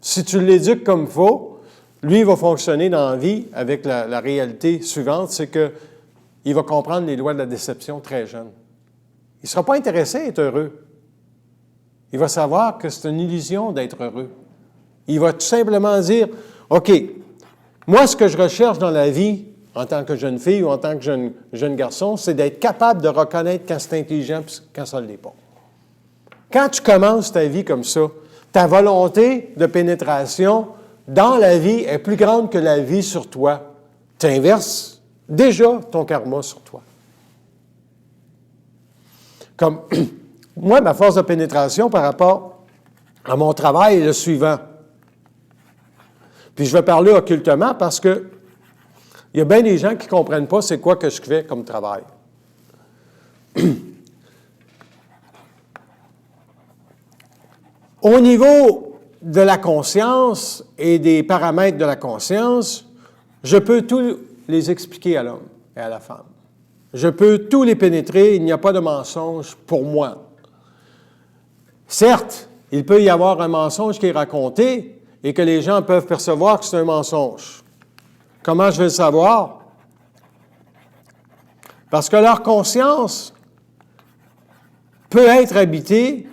Si tu l'éduques comme il faut, lui, il va fonctionner dans la vie avec la réalité suivante, c'est qu'il va comprendre les lois de la déception très jeune. Il ne sera pas intéressé à être heureux. Il va savoir que c'est une illusion d'être heureux. Il va tout simplement dire, OK, moi, ce que je recherche dans la vie, en tant que jeune fille ou en tant que jeune garçon, c'est d'être capable de reconnaître quand c'est intelligent et quand ça ne l'est pas. Quand tu commences ta vie comme ça, ta volonté de pénétration dans la vie est plus grande que la vie sur toi. Tu inverses déjà ton karma sur toi. Comme moi, ma force de pénétration par rapport à mon travail est le suivant. Puis je vais parler occultement parce que il y a bien des gens qui ne comprennent pas c'est quoi que je fais comme travail. Au niveau de la conscience et des paramètres de la conscience, je peux tous les expliquer à l'homme et à la femme. Je peux tous les pénétrer, il n'y a pas de mensonge pour moi. Certes, il peut y avoir un mensonge qui est raconté et que les gens peuvent percevoir que c'est un mensonge. Comment je vais le savoir? Parce que leur conscience peut être habitée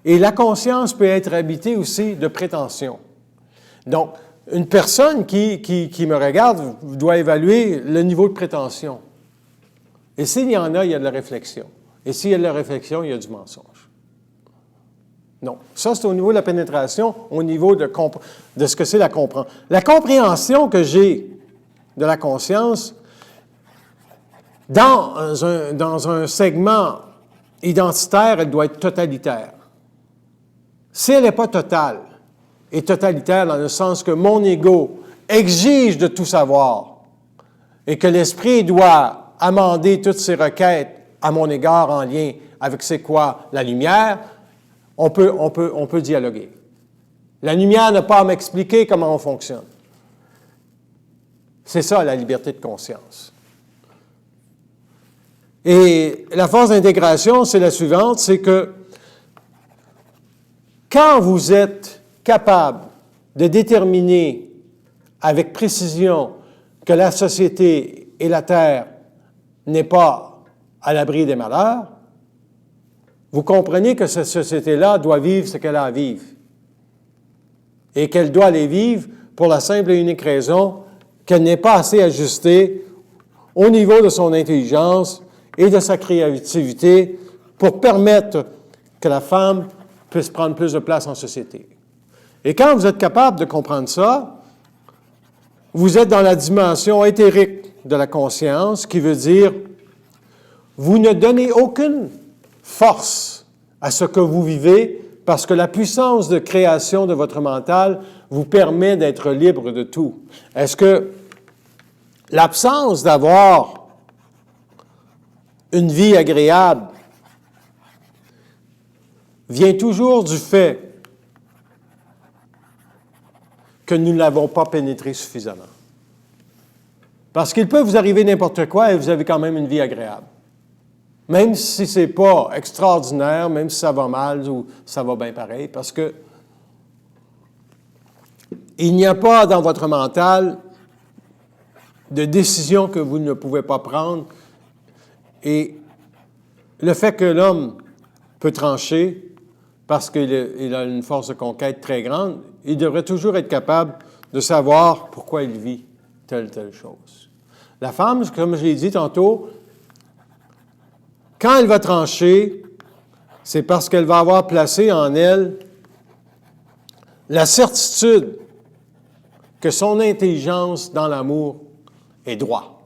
et la conscience peut être habitée aussi de prétention. Donc, une personne qui me regarde doit évaluer le niveau de prétention. Et s'il y en a, il y a de la réflexion. Et s'il y a de la réflexion, il y a du mensonge. Non. Ça, c'est au niveau de la pénétration, au niveau de ce que c'est la compréhension. La compréhension que j'ai de la conscience, dans un segment identitaire, elle doit être totalitaire. Si elle n'est pas totale et totalitaire dans le sens que mon ego exige de tout savoir et que l'esprit doit amender toutes ses requêtes à mon égard en lien avec c'est quoi la lumière, on peut dialoguer. La lumière n'a pas à m'expliquer comment on fonctionne. C'est ça la liberté de conscience. Et la force d'intégration, c'est la suivante, c'est que quand vous êtes capable de déterminer avec précision que la société et la Terre n'est pas à l'abri des malheurs, vous comprenez que cette société-là doit vivre ce qu'elle a à vivre. Et qu'elle doit les vivre pour la simple et unique raison qu'elle n'est pas assez ajustée au niveau de son intelligence et de sa créativité pour permettre que la femme puisse prendre plus de place en société. Et quand vous êtes capable de comprendre ça, vous êtes dans la dimension éthérique de la conscience, qui veut dire vous ne donnez aucune force à ce que vous vivez parce que la puissance de création de votre mental vous permet d'être libre de tout. Est-ce que l'absence d'avoir une vie agréable vient toujours du fait que nous ne l'avons pas pénétré suffisamment. Parce qu'il peut vous arriver n'importe quoi et vous avez quand même une vie agréable. Même si ce n'est pas extraordinaire, même si ça va mal ou ça va bien pareil, parce que il n'y a pas dans votre mental de décision que vous ne pouvez pas prendre. Et le fait que l'homme peut trancher parce qu'il a une force de conquête très grande, il devrait toujours être capable de savoir pourquoi il vit telle chose. La femme, comme je l'ai dit tantôt, quand elle va trancher, c'est parce qu'elle va avoir placé en elle la certitude que son intelligence dans l'amour est droit.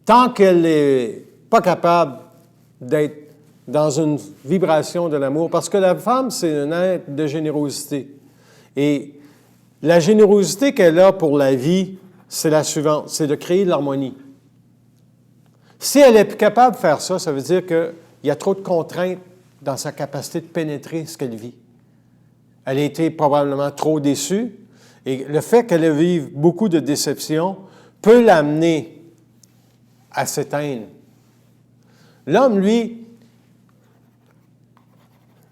Tant qu'elle n'est pas capable d'être dans une vibration de l'amour, parce que la femme, c'est un être de générosité. Et la générosité qu'elle a pour la vie, c'est la suivante, c'est de créer de l'harmonie. Si elle est capable de faire ça, ça veut dire qu'il y a trop de contraintes dans sa capacité de pénétrer ce qu'elle vit. Elle a été probablement trop déçue, et le fait qu'elle vive beaucoup de déceptions peut l'amener à s'éteindre. L'homme, lui,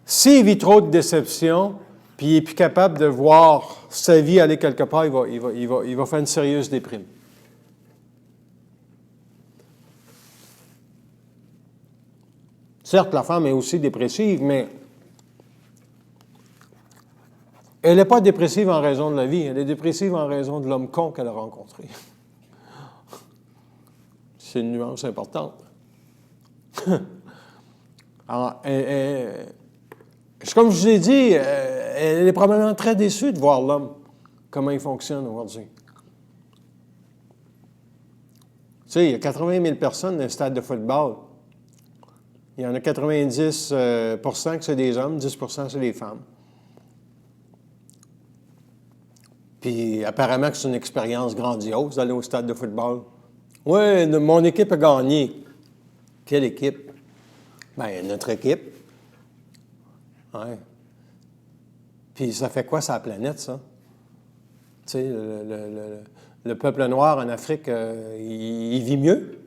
s'il vit trop de déceptions, puis il n'est plus capable de voir sa vie aller quelque part, il va faire une sérieuse déprime. Certes, la femme est aussi dépressive, mais elle n'est pas dépressive en raison de la vie, elle est dépressive en raison de l'homme con qu'elle a rencontré. C'est une nuance importante. Alors, comme je vous ai dit, elle est probablement très déçue de voir l'homme, comment il fonctionne aujourd'hui. Tu sais, il y a 80 000 personnes dans un stade de football. Il y en a 90 que c'est des hommes, 10 c'est des femmes. Puis apparemment que c'est une expérience grandiose d'aller au stade de football. Oui, mon équipe a gagné. Quelle équipe? Bien, notre équipe. Ouais. Puis ça fait quoi sur la planète, ça? Tu sais, le peuple noir en Afrique, il vit mieux.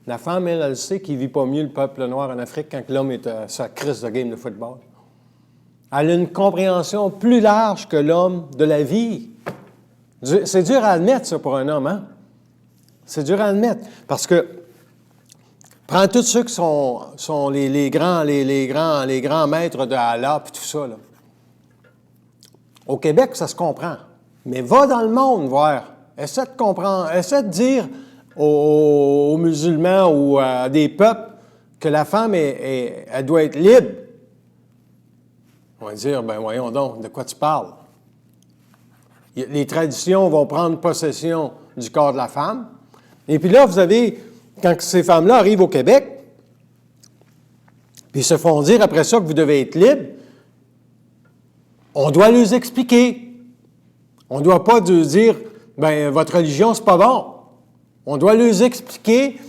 La femme, elle sait qu'il ne vit pas mieux le peuple noir en Afrique quand l'homme est à sa crise de game de football. Elle a une compréhension plus large que l'homme de la vie. C'est dur à admettre, ça, pour un homme, hein? C'est dur à admettre. Parce que, prends tous ceux qui sont les grands maîtres de Allah, puis tout ça, là. Au Québec, ça se comprend. Mais va dans le monde voir. Essaie de comprendre. Essaie de dire aux musulmans ou à des peuples que la femme, elle doit être libre. On va dire, ben voyons donc, de quoi tu parles? Les traditions vont prendre possession du corps de la femme. Et puis là, vous avez, quand ces femmes-là arrivent au Québec, puis se font dire après ça que vous devez être libre, on doit leur expliquer. On ne doit pas dire, ben votre religion, c'est pas bon. On doit leur expliquer,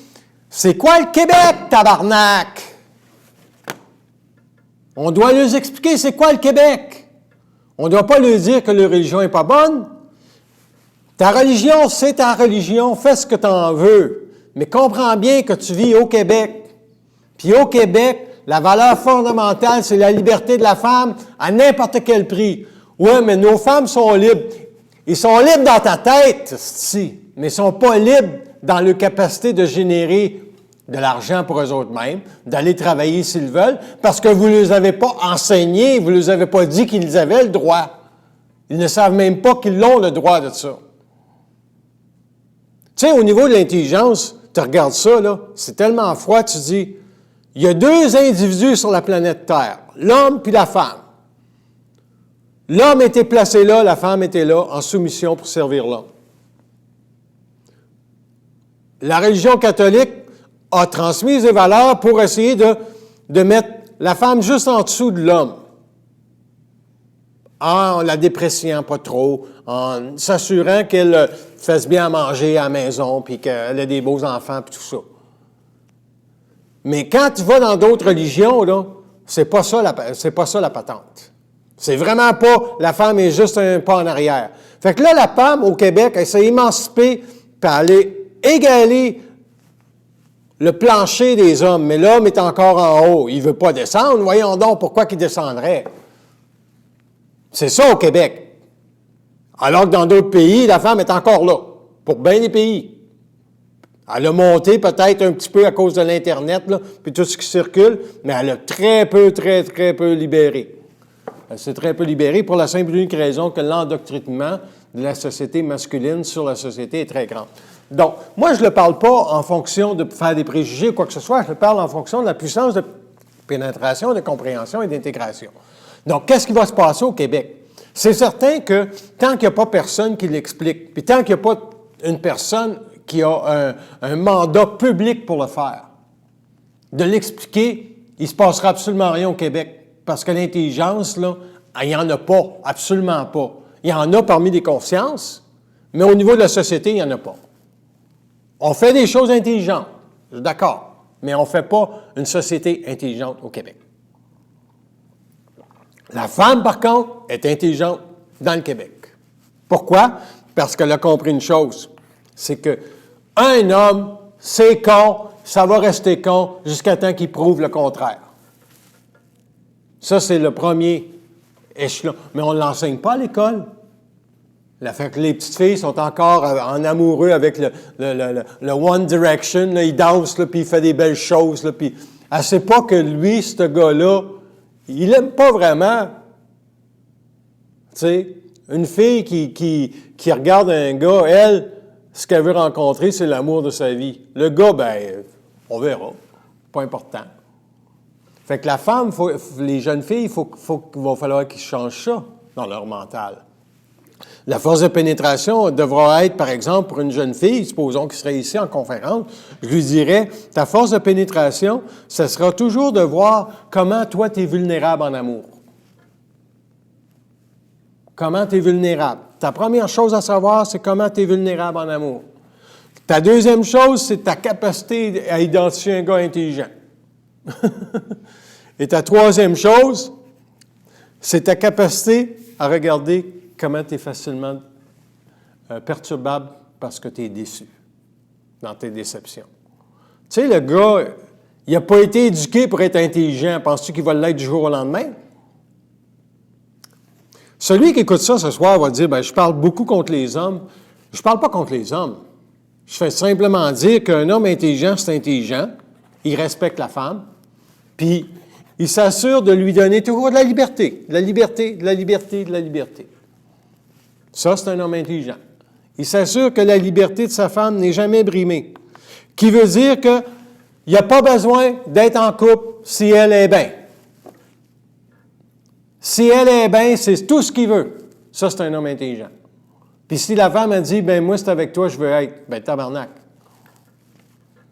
c'est quoi le Québec, tabarnak? On doit leur expliquer, c'est quoi le Québec? On ne doit pas leur dire que leur religion n'est pas bonne. Ta religion, c'est ta religion, fais ce que tu en veux. Mais comprends bien que tu vis au Québec. Puis au Québec, la valeur fondamentale, c'est la liberté de la femme à n'importe quel prix. Oui, mais nos femmes sont libres. Ils sont libres dans ta tête, si, mais ils ne sont pas libres dans leur capacité de générer de l'argent pour eux autres mêmes, d'aller travailler s'ils veulent, parce que vous ne les avez pas enseignés, vous ne les avez pas dit qu'ils avaient le droit. Ils ne savent même pas qu'ils ont le droit de ça. Tu sais, au niveau de l'intelligence, tu regardes ça, là, c'est tellement froid, tu dis, il y a deux individus sur la planète Terre, l'homme puis la femme. L'homme était placé là, la femme était là, en soumission pour servir l'homme. La religion catholique a transmis des valeurs pour essayer de mettre la femme juste en dessous de l'homme. En la dépréciant pas trop, en s'assurant qu'elle fasse bien à manger à la maison, puis qu'elle ait des beaux enfants, puis tout ça. Mais quand tu vas dans d'autres religions, là, c'est pas ça la patente. C'est vraiment pas, la femme est juste un pas en arrière. Fait que là, la femme, au Québec, elle s'est émancipée pour aller égaler le plancher des hommes. Mais l'homme est encore en haut. Il ne veut pas descendre. Voyons donc, pourquoi qu'il descendrait? C'est ça au Québec. Alors que dans d'autres pays, la femme est encore là, pour bien des pays. Elle a monté peut-être un petit peu à cause de l'Internet, là, puis tout ce qui circule, mais elle a très peu libéré. Elle s'est très peu libérée pour la simple et unique raison que l'endoctrinement de la société masculine sur la société est très grand. Donc, moi, je ne le parle pas en fonction de faire des préjugés ou quoi que ce soit, je le parle en fonction de la puissance de pénétration, de compréhension et d'intégration. Donc, qu'est-ce qui va se passer au Québec? C'est certain que tant qu'il n'y a pas personne qui l'explique, puis tant qu'il n'y a pas une personne qui a un mandat public pour le faire, de l'expliquer, il ne se passera absolument rien au Québec. Parce que l'intelligence, là, il n'y en a pas, absolument pas. Il y en a parmi les consciences, mais au niveau de la société, il n'y en a pas. On fait des choses intelligentes, je suis d'accord, mais on ne fait pas une société intelligente au Québec. La femme, par contre, est intelligente dans le Québec. Pourquoi? Parce qu'elle a compris une chose, c'est que un homme, c'est con, ça va rester con jusqu'à temps qu'il prouve le contraire. Ça, c'est le premier échelon. Mais on ne l'enseigne pas à l'école. Fait que les petites filles sont encore en amoureux avec le One Direction. Là, il danse, là, puis il fait des belles choses. Là, puis elle ne sait pas que lui, ce gars-là, il n'aime pas vraiment. Tu sais, une fille qui regarde un gars, elle, ce qu'elle veut rencontrer, c'est l'amour de sa vie. Le gars, ben, on verra. Pas important. Fait que la femme, les jeunes filles, il va falloir qu'ils changent ça dans leur mental. La force de pénétration devra être, par exemple, pour une jeune fille, supposons qu'elle serait ici en conférence, je lui dirais, ta force de pénétration, ce sera toujours de voir comment toi, tu es vulnérable en amour. Comment tu es vulnérable. Ta première chose à savoir, c'est comment tu es vulnérable en amour. Ta deuxième chose, c'est ta capacité à identifier un gars intelligent. Et ta troisième chose, c'est ta capacité à regarder comment tu es facilement perturbable parce que tu es déçu dans tes déceptions. Tu sais, le gars, il n'a pas été éduqué pour être intelligent. Penses-tu qu'il va l'être du jour au lendemain? Celui qui écoute ça ce soir va dire, bien, je parle beaucoup contre les hommes. Je ne parle pas contre les hommes. Je fais simplement dire qu'un homme intelligent, c'est intelligent. Il respecte la femme. Puis, il s'assure de lui donner toujours de la liberté. De la liberté, de la liberté, de la liberté. Ça, c'est un homme intelligent. Il s'assure que la liberté de sa femme n'est jamais brimée. Qui veut dire qu'il n'y a pas besoin d'être en couple si elle est bien. Si elle est bien, c'est tout ce qu'il veut. Ça, c'est un homme intelligent. Puis si la femme a dit, ben moi, c'est avec toi, je veux être, ben tabarnak.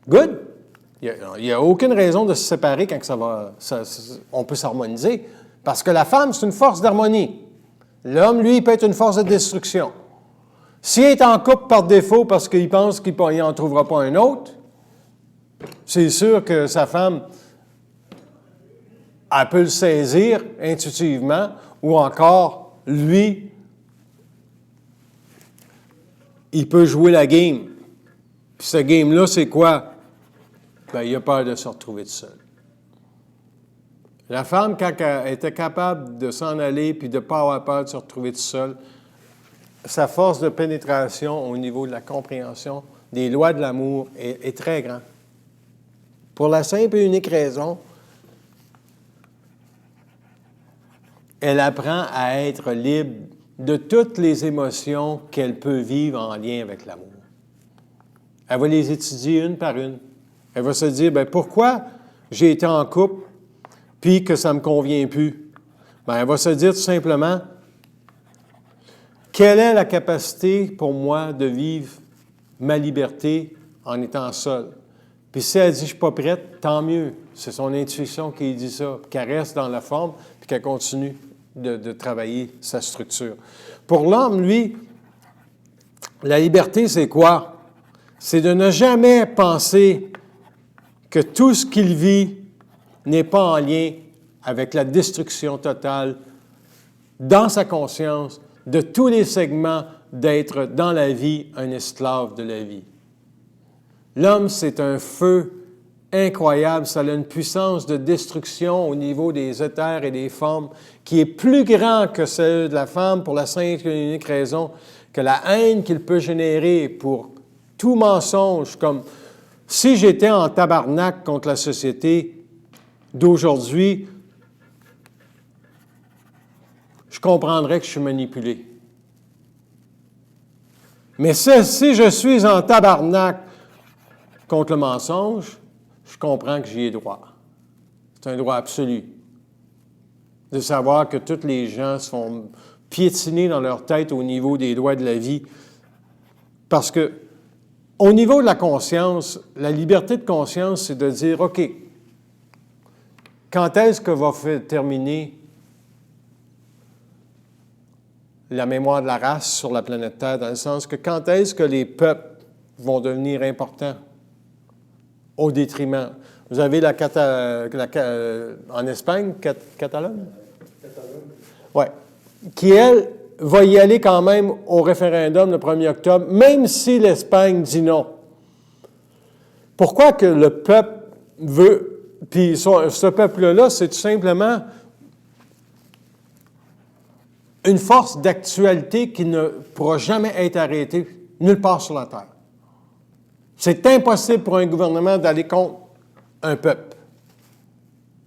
Good. Il n'y a aucune raison de se séparer quand on peut s'harmoniser. Parce que la femme, c'est une force d'harmonie. L'homme, lui, il peut être une force de destruction. S'il est en couple par défaut parce qu'il pense qu'il n'en trouvera pas un autre, c'est sûr que sa femme, elle peut le saisir intuitivement, ou encore, lui, il peut jouer la game. Puis ce game-là, c'est quoi? Ben, il a peur de se retrouver tout seul. La femme, quand elle était capable de s'en aller puis de ne pas avoir peur de se retrouver tout seul, sa force de pénétration au niveau de la compréhension des lois de l'amour est très grande. Pour la simple et unique raison, elle apprend à être libre de toutes les émotions qu'elle peut vivre en lien avec l'amour. Elle va les étudier une par une. Elle va se dire, bien, pourquoi j'ai été en couple puis que ça ne me convient plus? Bien, elle va se dire tout simplement, quelle est la capacité pour moi de vivre ma liberté en étant seule? Puis si elle dit, je ne suis pas prête, tant mieux. C'est son intuition qui dit ça, qu'elle reste dans la forme puis qu'elle continue de travailler sa structure. Pour l'homme, lui, la liberté, c'est quoi? C'est de ne jamais penser que tout ce qu'il vit n'est pas en lien avec la destruction totale dans sa conscience, de tous les segments, d'être dans la vie un esclave de la vie. L'homme, c'est un feu incroyable, ça a une puissance de destruction au niveau des éthers et des formes qui est plus grand que celle de la femme pour la simple et unique raison que la haine qu'il peut générer pour tout mensonge, comme si j'étais en tabarnak contre la société d'aujourd'hui, je comprendrais que je suis manipulé. Mais si je suis en tabarnak contre le mensonge, je comprends que j'y ai droit. C'est un droit absolu. De savoir que tous les gens se font piétiner dans leur tête au niveau des droits de la vie. Parce que, au niveau de la conscience, la liberté de conscience, c'est de dire, OK, quand est-ce que va terminer la mémoire de la race sur la planète Terre, dans le sens que quand est-ce que les peuples vont devenir importants au détriment? Vous avez en Espagne, Catalogne? Oui. Qui, elle, va y aller quand même au référendum le 1er octobre, même si l'Espagne dit non. Pourquoi que le peuple veut, puis ce peuple-là, c'est tout simplement une force d'actualité qui ne pourra jamais être arrêtée nulle part sur la Terre. C'est impossible pour un gouvernement d'aller contre un peuple.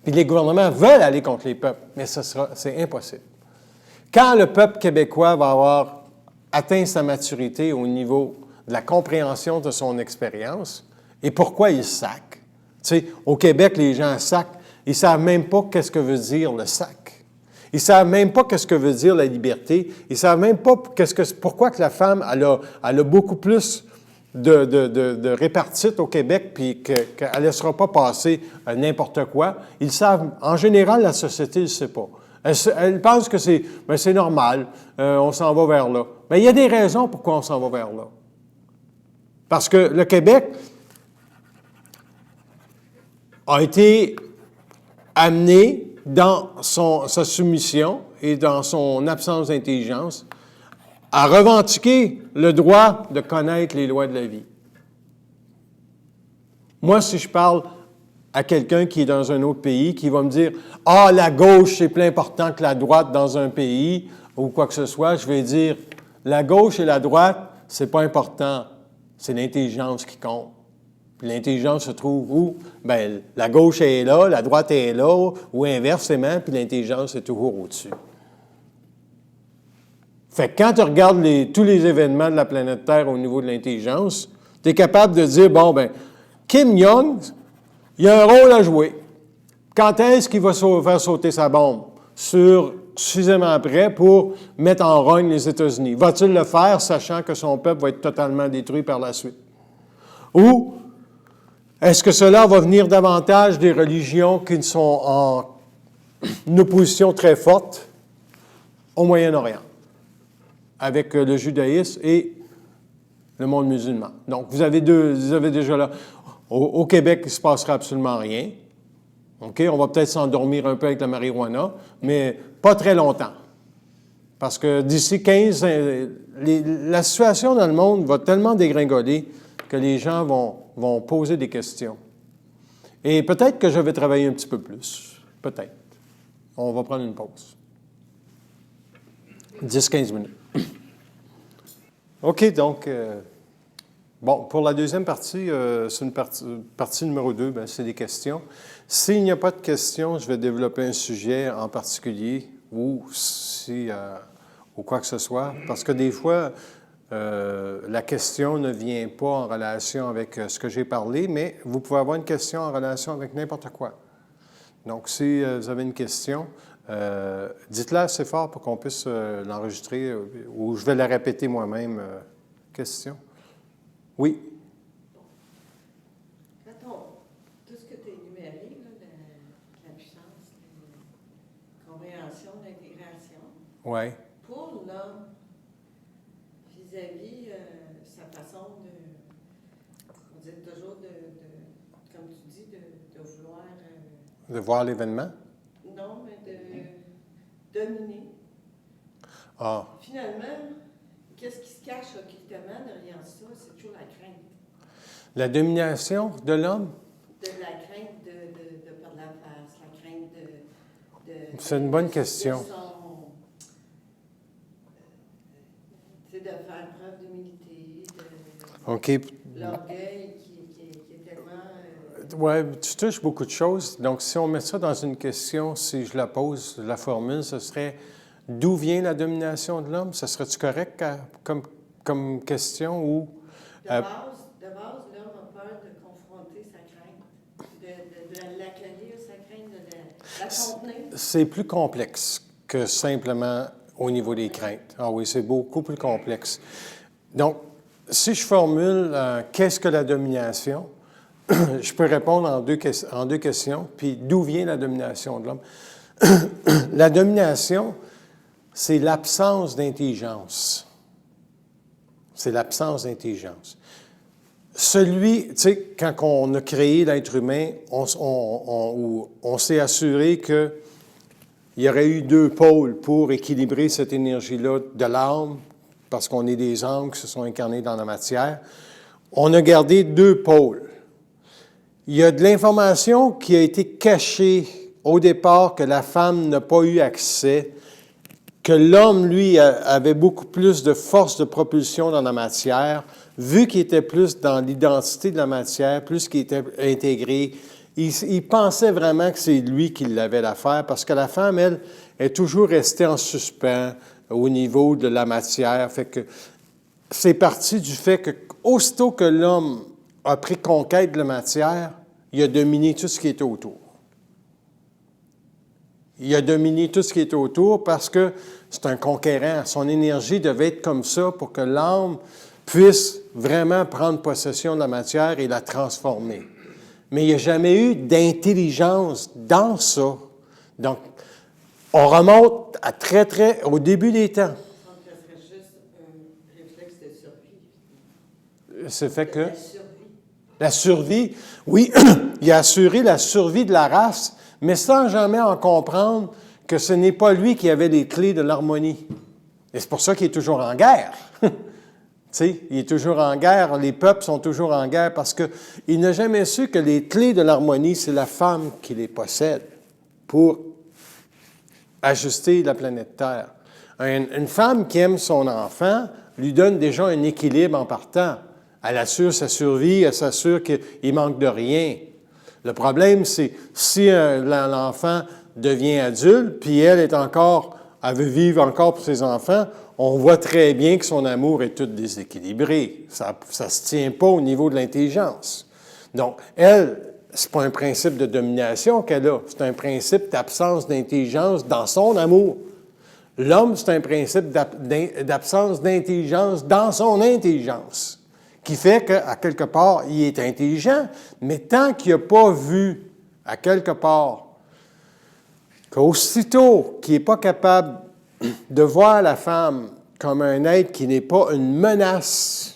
Puis les gouvernements veulent aller contre les peuples, mais c'est impossible. Quand le peuple québécois va avoir atteint sa maturité au niveau de la compréhension de son expérience, et pourquoi il sac? Tu sais, au Québec, les gens sacent, ils ne savent même pas qu'est-ce que veut dire le sac. Ils ne savent même pas qu'est-ce que veut dire la liberté. Ils ne savent même pas pourquoi que la femme elle a beaucoup plus de répartites au Québec, puis qu'elle ne laissera pas passer n'importe quoi. Ils savent, en général, la société ne le sait pas. Elle pense que c'est normal, on s'en va vers là. Mais il y a des raisons pourquoi on s'en va vers là. Parce que le Québec a été amené dans sa soumission et dans son absence d'intelligence à revendiquer le droit de connaître les lois de la vie. Moi, si je parle à quelqu'un qui est dans un autre pays, qui va me dire « Ah, la gauche, c'est plus important que la droite dans un pays » ou quoi que ce soit, je vais dire « La gauche et la droite, c'est pas important, c'est l'intelligence qui compte. » Puis l'intelligence se trouve où? Bien, la gauche est là, la droite est là, ou inversement, puis l'intelligence est toujours au-dessus. Fait que quand tu regardes tous les événements de la planète Terre au niveau de l'intelligence, tu es capable de dire, bon, ben Kim Jong, il a un rôle à jouer. Quand est-ce qu'il va faire sauter sa bombe? Suffisamment prêt pour mettre en rogne les États-Unis. Va-t-il le faire, sachant que son peuple va être totalement détruit par la suite? Ou est-ce que cela va venir davantage des religions qui sont en opposition très forte au Moyen-Orient, avec le judaïsme et le monde musulman? Donc, vous avez déjà là. Au Québec, il ne se passera absolument rien. OK? On va peut-être s'endormir un peu avec la marijuana, mais pas très longtemps. Parce que d'ici 15... la situation dans le monde va tellement dégringoler que les gens vont poser des questions. Et peut-être que je vais travailler un petit peu plus. Peut-être. On va prendre une pause. 10-15 minutes. OK, donc, bon, pour la deuxième partie, c'est une partie numéro 2, bien, c'est des questions. S'il n'y a pas de questions, je vais développer un sujet en particulier ou quoi que ce soit, parce que des fois, la question ne vient pas en relation avec ce que j'ai parlé, mais vous pouvez avoir une question en relation avec n'importe quoi. Donc, si vous avez une question, dites-la assez fort pour qu'on puisse l'enregistrer ou je vais la répéter moi-même. Question? Oui? Tout ce que tu as énuméré, là, la puissance, la compréhension, l'intégration, Oui. pour l'homme, vis-à-vis sa façon on dit toujours comme tu dis, de vouloir... De voir l'événement? non, mais de dominer Ah, Finalement, qu'est-ce qui se cache occultement derrière ça? C'est toujours la crainte. la domination de l'homme? De la crainte de perdre la face, la crainte C'est une bonne question. De faire preuve d'humilité, OK. l'orgueil qui est tellement... Oui, tu touches beaucoup de choses. Donc, si on met ça dans une question, si je la pose, la formule, ce serait d'où vient la domination de l'homme? Ça serait-tu correct comme question ou... De base, l'homme a peur de confronter sa crainte, de l'accueillir, sa crainte, de la contenir. C'est plus complexe que simplement au niveau des craintes. Ah oui, c'est beaucoup plus complexe. Donc, si je formule qu'est-ce que la domination, je peux répondre en deux questions. Puis, d'où vient la domination de l'homme? La domination, c'est l'absence d'intelligence. C'est l'absence d'intelligence. Tu sais, quand on a créé l'être humain, on s'est assuré qu'il y aurait eu deux pôles pour équilibrer cette énergie-là de l'âme, parce qu'on est des âmes qui se sont incarnées dans la matière. On a gardé deux pôles. Il y a de l'information qui a été cachée au départ, que la femme n'a pas eu accès, que l'homme, lui, avait beaucoup plus de force de propulsion dans la matière, vu qu'il était plus dans l'identité de la matière, plus qu'il était intégré. Il pensait vraiment que c'est lui qui l'avait l'affaire, parce que la femme, elle, est toujours restée en suspens au niveau de la matière. Fait que c'est parti du fait que, aussitôt que l'homme a pris conquête de la matière, il a dominé tout ce qui était autour. Il a dominé tout ce qui était autour parce que c'est un conquérant. Son énergie devait être comme ça pour que l'âme puisse vraiment prendre possession de la matière et la transformer. Mais il n'y a jamais eu d'intelligence dans ça. Donc, on remonte à au début des temps. Donc, ça serait juste un réflexe de survie. C'est fait que... La survie. La survie, oui, il a assuré la survie de la race, mais sans jamais en comprendre que ce n'est pas lui qui avait les clés de l'harmonie. Et c'est pour ça qu'il est toujours en guerre. Tu sais, il est toujours en guerre, les peuples sont toujours en guerre parce qu'il n'a jamais su que les clés de l'harmonie, c'est la femme qui les possède pour ajuster la planète Terre. Une femme qui aime son enfant lui donne déjà un équilibre en partant. Elle assure sa survie, elle s'assure qu'il manque de rien. Le problème, c'est si l'enfant devient adulte, puis elle veut vivre encore pour ses enfants, on voit très bien que son amour est tout déséquilibré. Ça ne se tient pas au niveau de l'intelligence. Donc, elle, ce n'est pas un principe de domination qu'elle a, c'est un principe d'absence d'intelligence dans son amour. L'homme, c'est un principe d'absence d'intelligence dans son intelligence, qui fait qu'à quelque part, il est intelligent, mais tant qu'il n'a pas vu, à quelque part, qu'aussitôt qu'il n'est pas capable de voir la femme comme un être qui n'est pas une menace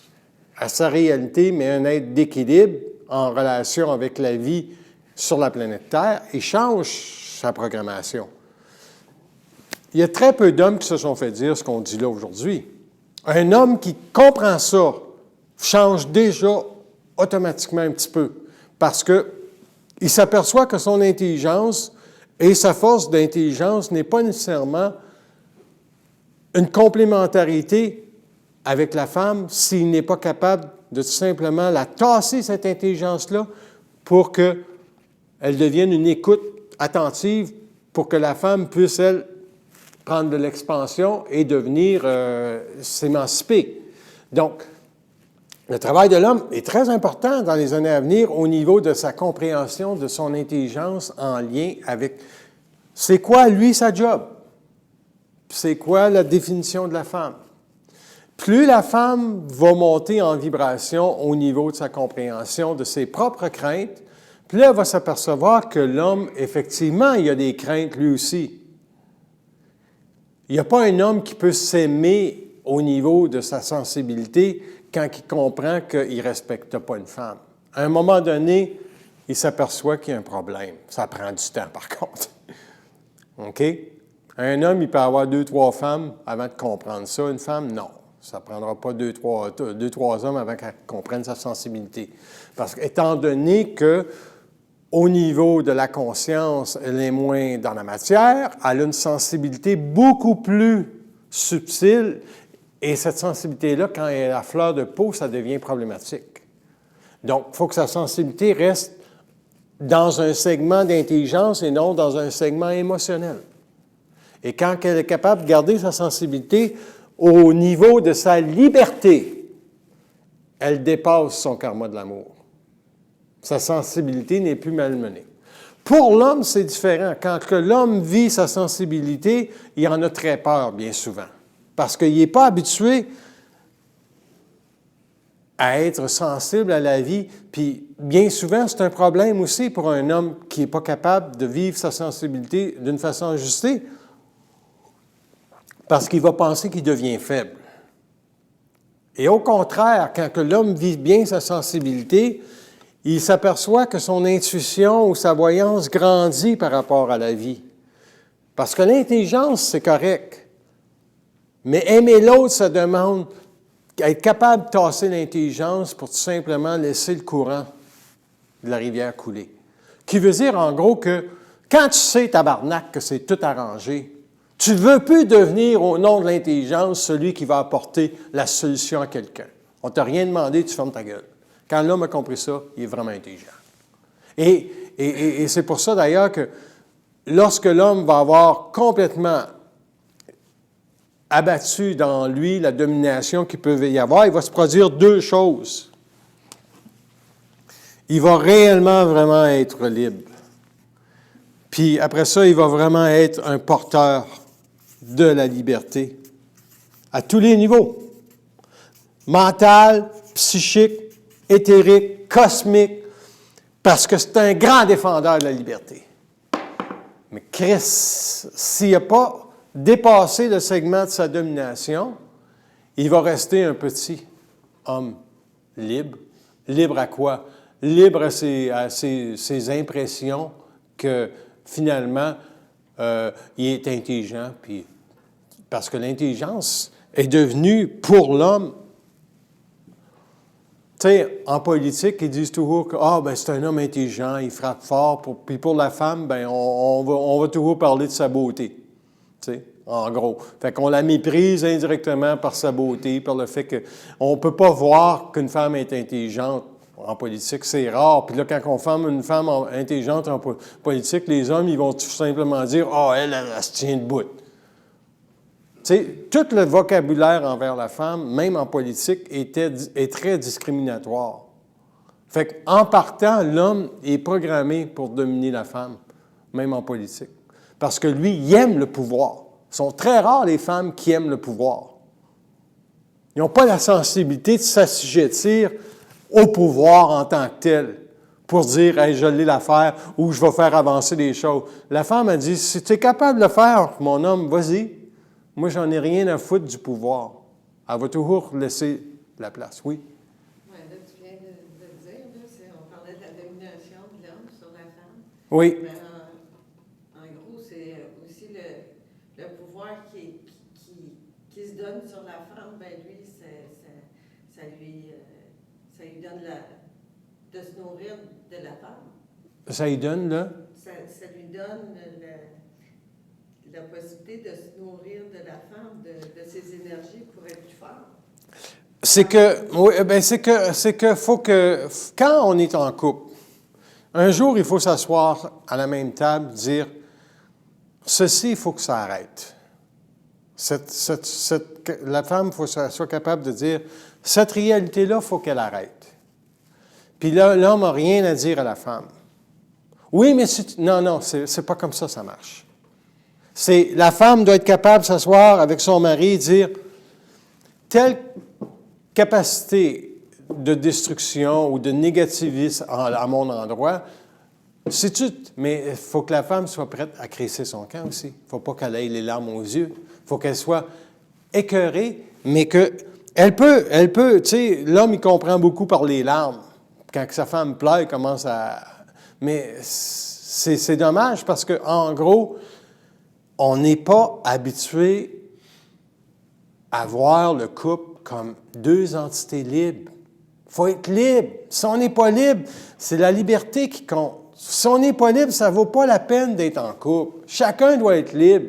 à sa réalité, mais un être d'équilibre en relation avec la vie sur la planète Terre, il change sa programmation. Il y a très peu d'hommes qui se sont fait dire ce qu'on dit là aujourd'hui. Un homme qui comprend ça change déjà automatiquement un petit peu, parce qu'il s'aperçoit que son intelligence et sa force d'intelligence n'est pas nécessairement une complémentarité avec la femme s'il n'est pas capable de tout simplement la tasser, cette intelligence-là, pour qu'elle devienne une écoute attentive, pour que la femme puisse, elle, prendre de l'expansion et devenir s'émanciper. Donc, le travail de l'homme est très important dans les années à venir au niveau de sa compréhension de son intelligence en lien avec c'est quoi, lui, sa job? C'est quoi la définition de la femme? Plus la femme va monter en vibration au niveau de sa compréhension de ses propres craintes, plus elle va s'apercevoir que l'homme, effectivement, il a des craintes lui aussi. Il n'y a pas un homme qui peut s'aimer au niveau de sa sensibilité quand il comprend qu'il ne respecte pas une femme. À un moment donné, il s'aperçoit qu'il y a un problème. Ça prend du temps, par contre. OK? Un homme, il peut avoir 2-3 femmes avant de comprendre ça. Une femme, non. Ça ne prendra pas 2-3 hommes avant qu'elle comprenne sa sensibilité. Parce qu'étant donné que au niveau de la conscience, elle est moins dans la matière, elle a une sensibilité beaucoup plus subtile. Et cette sensibilité-là, quand elle est à fleur de peau, ça devient problématique. Donc, il faut que sa sensibilité reste dans un segment d'intelligence et non dans un segment émotionnel. Et quand elle est capable de garder sa sensibilité au niveau de sa liberté, elle dépasse son karma de l'amour. Sa sensibilité n'est plus malmenée. Pour l'homme, c'est différent. Quand l'homme vit sa sensibilité, il en a très peur, bien souvent. Parce qu'il n'est pas habitué à être sensible à la vie. Puis, bien souvent, c'est un problème aussi pour un homme qui n'est pas capable de vivre sa sensibilité d'une façon ajustée, parce qu'il va penser qu'il devient faible. Et au contraire, quand l'homme vit bien sa sensibilité, il s'aperçoit que son intuition ou sa voyance grandit par rapport à la vie. Parce que l'intelligence, c'est correct. Mais aimer l'autre, ça demande être capable de tasser l'intelligence pour tout simplement laisser le courant de la rivière couler. Qui veut dire, en gros, que quand tu sais, tabarnak, que c'est tout arrangé, tu ne veux plus devenir, au nom de l'intelligence, celui qui va apporter la solution à quelqu'un. On ne t'a rien demandé, tu fermes ta gueule. Quand l'homme a compris ça, il est vraiment intelligent. Et c'est pour ça, d'ailleurs, que lorsque l'homme va avoir complètement abattu dans lui la domination qu'il peut y avoir, il va se produire deux choses. Il va réellement, vraiment être libre. Puis après ça, il va vraiment être un porteur de la liberté à tous les niveaux. Mental, psychique, éthérique, cosmique, parce que c'est un grand défendeur de la liberté. Mais Christ, s'il n'a pas dépassé le segment de sa domination, il va rester un petit homme libre. Libre à quoi? Libre à ses impressions que finalement, il est intelligent, puis parce que l'intelligence est devenue pour l'homme. Tu sais, en politique, ils disent toujours que c'est un homme intelligent, il frappe fort. Puis pour la femme, on va toujours parler de sa beauté. Tu sais, en gros. Fait qu'on la méprise indirectement par sa beauté, par le fait qu'on ne peut pas voir qu'une femme est intelligente. En politique, c'est rare. Puis là, quand on forme une femme intelligente en politique, les hommes, ils vont tout simplement dire « elle se tient debout ». Tu sais, tout le vocabulaire envers la femme, même en politique, est très discriminatoire. Fait qu'en partant, l'homme est programmé pour dominer la femme, même en politique. Parce que lui, il aime le pouvoir. Ce sont très rares les femmes qui aiment le pouvoir. Ils n'ont pas la sensibilité de s'assujettir au pouvoir en tant que tel, pour dire hey, « je l'ai l'affaire » ou « je vais faire avancer les choses ». La femme a dit « si tu es capable de le faire, mon homme, vas-y. Moi, j'en ai rien à foutre du pouvoir. » Elle va toujours laisser la place. Oui? Oui, là, tu viens de le dire, là, on parlait de la domination de l'homme sur la femme. Oui. Mais en gros, c'est aussi le pouvoir qui se donne sur la femme, lui, ça lui donne de se nourrir de la femme. Ça lui donne, là? Ça lui donne la possibilité de se nourrir de la femme, de ses énergies pour être plus fort. C'est que faut que, quand on est en couple, un jour, il faut s'asseoir à la même table, dire, ceci, il faut que ça arrête. La femme, il faut qu'elle soit capable de dire, cette réalité-là, il faut qu'elle arrête. Puis là, l'homme n'a rien à dire à la femme. Oui, mais non, c'est pas comme ça marche. La femme doit être capable de s'asseoir avec son mari et dire, telle capacité de destruction ou de négativisme à mon endroit, mais il faut que la femme soit prête à crisser son camp aussi. Il ne faut pas qu'elle ait les larmes aux yeux. Il faut qu'elle soit écœurée, mais qu'elle peut, tu sais, l'homme, il comprend beaucoup par les larmes. Quand sa femme pleure, il commence à... Mais c'est dommage parce que, en gros, on n'est pas habitué à voir le couple comme deux entités libres. Il faut être libre. Si on n'est pas libre, c'est la liberté qui compte. Si on n'est pas libre, ça ne vaut pas la peine d'être en couple. Chacun doit être libre.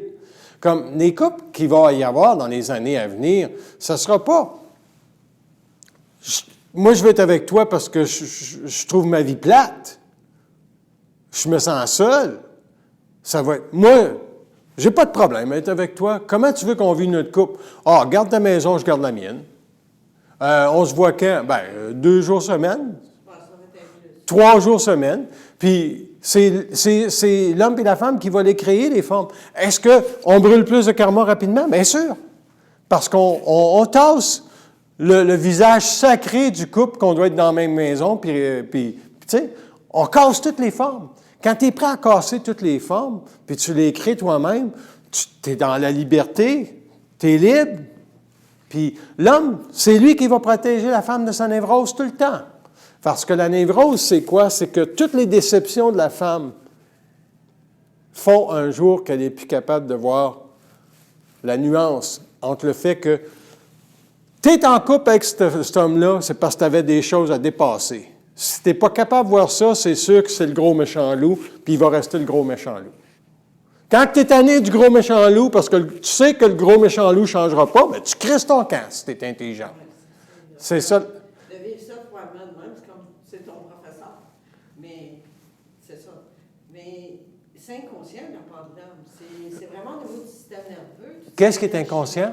Comme les couples qu'il va y avoir dans les années à venir, ce ne sera pas moi, je veux être avec toi parce que je trouve ma vie plate. Je me sens seul. Ça va être... Moi, j'ai pas de problème à être avec toi. Comment tu veux qu'on vive notre couple? Ah, garde ta maison, je garde la mienne. On se voit quand? 2 jours semaine. 3 jours semaine. Puis, c'est l'homme et la femme qui va les créer, les formes. Est-ce qu'on brûle plus de karma rapidement? Bien sûr. Parce qu'on tasse le visage sacré du couple qu'on doit être dans la même maison, puis tu sais, on casse toutes les formes. Quand tu es prêt à casser toutes les formes, puis tu les crées toi-même, tu es dans la liberté, tu es libre. Puis l'homme, c'est lui qui va protéger la femme de sa névrose tout le temps. Parce que la névrose, c'est quoi? C'est que toutes les déceptions de la femme font un jour qu'elle n'est plus capable de voir la nuance entre le fait que tu es en couple avec cet homme-là, c'est parce que tu avais des choses à dépasser. Si tu n'es pas capable de voir ça, c'est sûr que c'est le gros méchant loup, puis il va rester le gros méchant loup. Quand tu es tanné du gros méchant loup, parce que tu sais que le gros méchant loup ne changera pas, bien, tu crisses ton camp si tu es intelligent. C'est ça. De vivre ça probablement de même, c'est comme c'est ton professeur. Mais c'est ça. Mais c'est inconscient, la part de l'homme. C'est vraiment au niveau du système nerveux. Qu'est-ce qui est inconscient?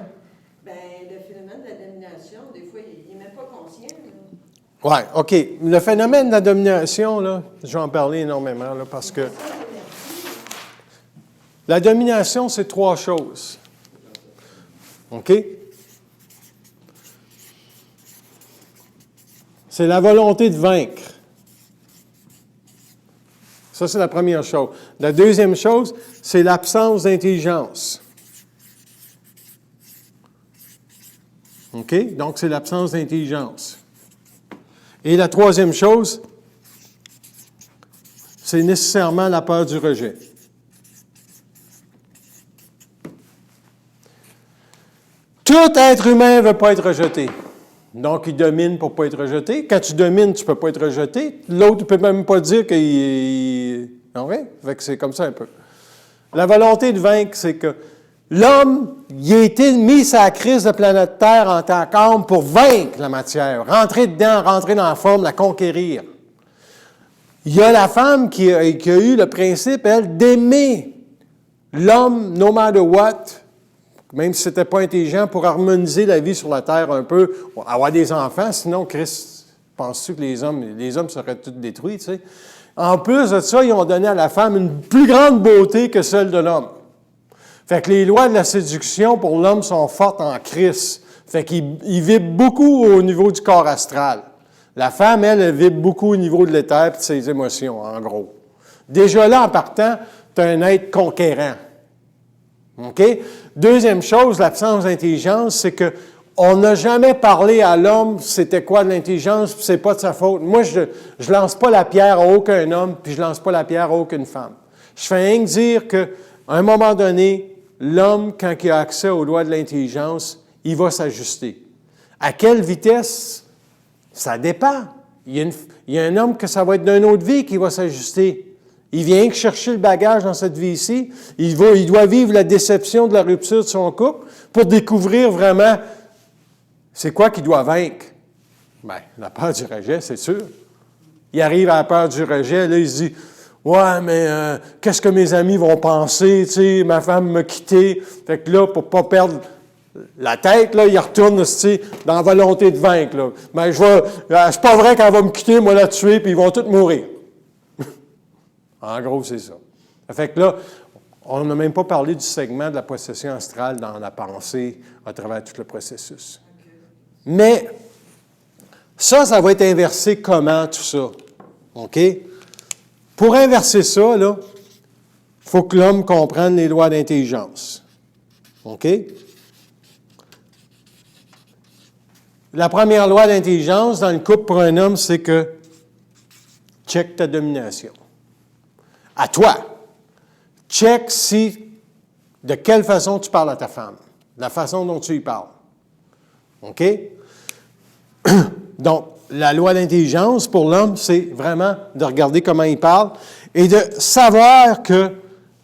Bien, le phénomène de la domination, des fois, il n'est même pas conscient. Oui, OK. Le phénomène de la domination, là, je vais en parler énormément, là, parce que la domination, c'est 3 choses. OK? C'est la volonté de vaincre. Ça, c'est la première chose. La deuxième chose, c'est l'absence d'intelligence. OK? Donc, c'est l'absence d'intelligence. Et la troisième chose, c'est nécessairement la peur du rejet. Tout être humain ne veut pas être rejeté. Donc, il domine pour ne pas être rejeté. Quand tu domines, tu ne peux pas être rejeté. L'autre ne peut même pas dire qu'il... Non, oui? Fait que c'est comme ça un peu. La volonté de vaincre, c'est que l'homme, il a été mis sur la crise de planète Terre en tant qu'homme pour vaincre la matière, rentrer dedans, rentrer dans la forme, la conquérir. Il y a la femme qui a eu le principe, elle, d'aimer l'homme, no matter what, même si ce n'était pas intelligent, pour harmoniser la vie sur la Terre un peu, avoir des enfants, sinon, Christ, penses-tu que les hommes seraient tous détruits, tu sais? En plus de ça, ils ont donné à la femme une plus grande beauté que celle de l'homme. Fait que les lois de la séduction pour l'homme sont fortes en Christ. Fait qu'il vibre beaucoup au niveau du corps astral. La femme, elle vibre beaucoup au niveau de l'éther et de ses émotions, en gros. Déjà là, en partant, tu as un être conquérant. OK? Deuxième chose, l'absence d'intelligence, c'est que on n'a jamais parlé à l'homme c'était quoi de l'intelligence, puis c'est pas de sa faute. Moi, je lance pas la pierre à aucun homme, puis je lance pas la pierre à aucune femme. Je fais rien que dire qu'à un moment donné, l'homme, quand il a accès aux lois de l'intelligence, il va s'ajuster. À quelle vitesse? Ça dépend. Il y a un homme que ça va être d'une autre vie qui va s'ajuster. Il vient que chercher le bagage dans cette vie-ci. Il doit vivre la déception de la rupture de son couple pour découvrir vraiment c'est quoi qu'il doit vaincre. Bien, la peur du rejet, c'est sûr. Il arrive à la peur du rejet, là, il se dit « Ouais, mais qu'est-ce que mes amis vont penser? Tu sais, ma femme m'a quitté. » Fait que là, pour ne pas perdre la tête, là, il retourne dans la volonté de vaincre. Là. Ben, c'est pas vrai qu'elle va me quitter, moi la tuer, puis ils vont tous mourir. En gros, c'est ça. Fait que là, on n'a même pas parlé du segment de la possession astrale dans la pensée à travers tout le processus. Mais ça va être inversé comment, tout ça? OK? Pour inverser ça, là, il faut que l'homme comprenne les lois d'intelligence. OK? La première loi d'intelligence dans le couple pour un homme, c'est que check ta domination. À toi. Check si de quelle façon tu parles à ta femme, la façon dont tu y parles. OK? Donc, la loi d'intelligence pour l'homme, c'est vraiment de regarder comment il parle et de savoir que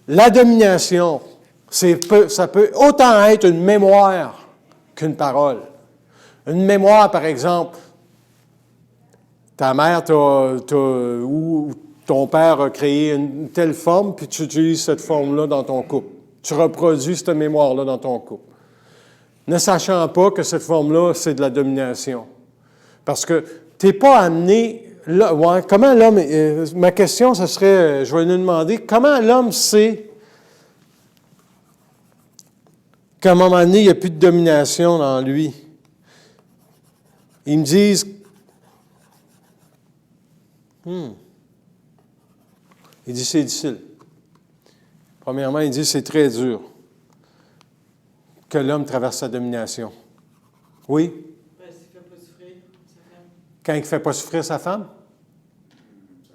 la domination, ça peut autant être une mémoire qu'une parole. Une mémoire, par exemple, ta mère ou ton père a créé une telle forme, puis tu utilises cette forme-là dans ton couple. Tu reproduis cette mémoire-là dans ton couple. Ne sachant pas que cette forme-là, c'est de la domination. Parce que tu n'es pas amené... comment l'homme... ma question, ce serait, je vais lui demander, comment l'homme sait qu'à un moment donné, il n'y a plus de domination dans lui? Ils me disent... Il dit, c'est difficile. Premièrement, il dit, c'est très dur que l'homme traverse sa domination. Oui? Ben, s'il ne fait pas souffrir sa femme. Quand il ne fait pas souffrir sa femme?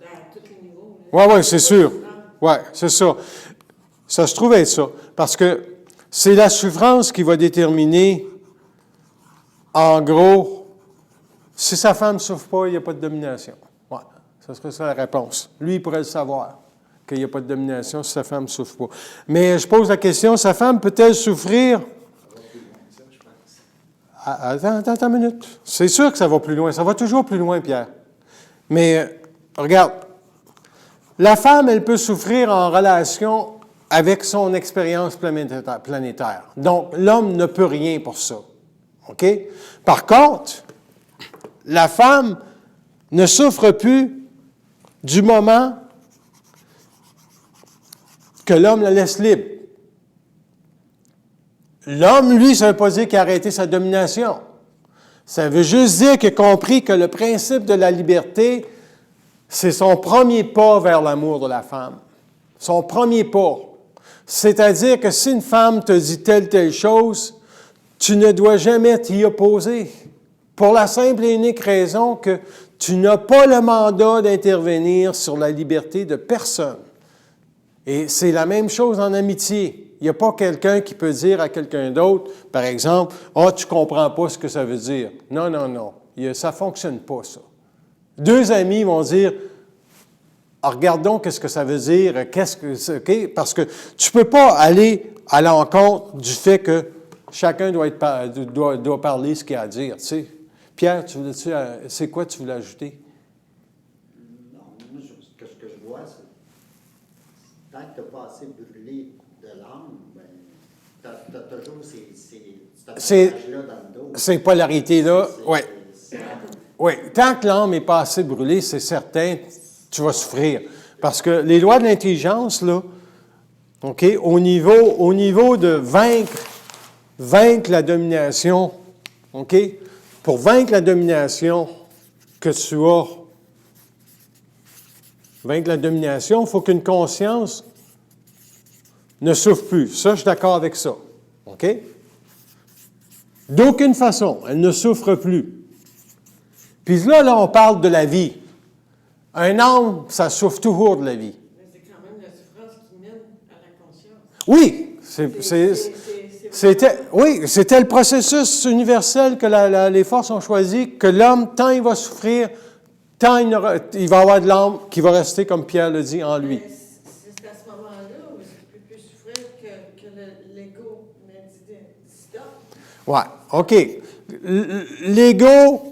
À tous les niveaux. Oui, c'est sûr. Oui, c'est ça. Ça se trouve être ça. Parce que c'est la souffrance qui va déterminer, en gros, si sa femme ne souffre pas, il n'y a pas de domination. Oui, ça serait ça la réponse. Lui, il pourrait le savoir, qu'il n'y a pas de domination si sa femme ne souffre pas. Mais je pose la question, sa femme peut-elle souffrir? Attends une minute. C'est sûr que ça va plus loin. Ça va toujours plus loin, Pierre. Mais regarde, la femme, elle peut souffrir en relation avec son expérience planétaire. Donc, l'homme ne peut rien pour ça. OK? Par contre, la femme ne souffre plus du moment que l'homme la laisse libre. L'homme, lui, ça ne veut pas dire qu'il a arrêté sa domination. Ça veut juste dire qu'il a compris que le principe de la liberté, c'est son premier pas vers l'amour de la femme. Son premier pas. C'est-à-dire que si une femme te dit telle chose, tu ne dois jamais t'y opposer. Pour la simple et unique raison que tu n'as pas le mandat d'intervenir sur la liberté de personne. Et c'est la même chose en amitié. Il n'y a pas quelqu'un qui peut dire à quelqu'un d'autre, par exemple, « Ah, tu ne comprends pas ce que ça veut dire. » Non. Ça ne fonctionne pas, ça. Deux amis vont dire, « Regardons qu'est-ce que ça veut dire. » Parce que tu ne peux pas aller à l'encontre du fait que chacun doit parler ce qu'il a à dire. Tu sais. Pierre, c'est quoi tu voulais ajouter? Non, moi, ce que je vois, c'est tant que tu n'as pas assez brûlé de l'âme, ben, tu as toujours ces là dans le dos. Ces polarités-là, oui. Oui, tant que l'âme n'est pas assez brûlée, c'est certain, tu vas souffrir. Parce que les lois de l'intelligence, là, OK, au niveau de vaincre la domination, OK, pour vaincre la domination que tu as, il faut qu'une conscience ne souffre plus. Ça, je suis d'accord avec ça. OK? D'aucune façon, elle ne souffre plus. Puis là, on parle de la vie. Un âme, ça souffre toujours de la vie. Mais c'est quand même la souffrance qui mène à la conscience. Oui, c'était le processus universel que les forces ont choisi, que l'homme, tant il va souffrir, tant il va avoir de l'âme qui va rester, comme Pierre le dit, en lui. Mais c'est à ce moment-là où il peut plus souffrir que l'ego distorde. Oui, OK. L'ego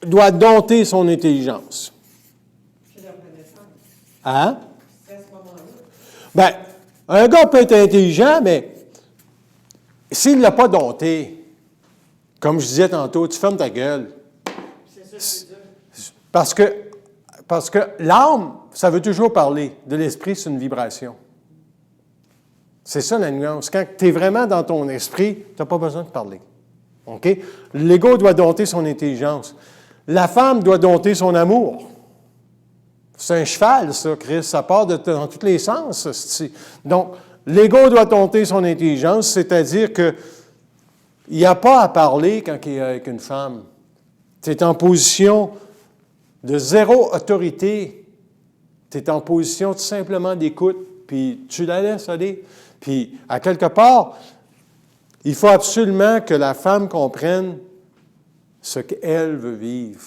doit dompter son intelligence. C'est la reconnaissance. Hein? C'est à ce moment-là. Bien, un gars peut être intelligent, mais s'il ne l'a pas dompté, comme je disais tantôt, tu fermes ta gueule. C'est ça que je veux dire. Parce que l'âme, ça veut toujours parler. De l'esprit, c'est une vibration. C'est ça la nuance. Quand tu es vraiment dans ton esprit, tu n'as pas besoin de parler. OK? L'ego doit dompter son intelligence. La femme doit dompter son amour. C'est un cheval, ça, Chris. Ça part dans tous les sens. Donc, l'ego doit dompter son intelligence, c'est-à-dire qu'il n'y a pas à parler quand il est avec une femme. Tu es en position de zéro autorité. tu es en position tout simplement d'écoute, puis tu la laisses aller. Puis, à quelque part, il faut absolument que la femme comprenne ce qu'elle veut vivre.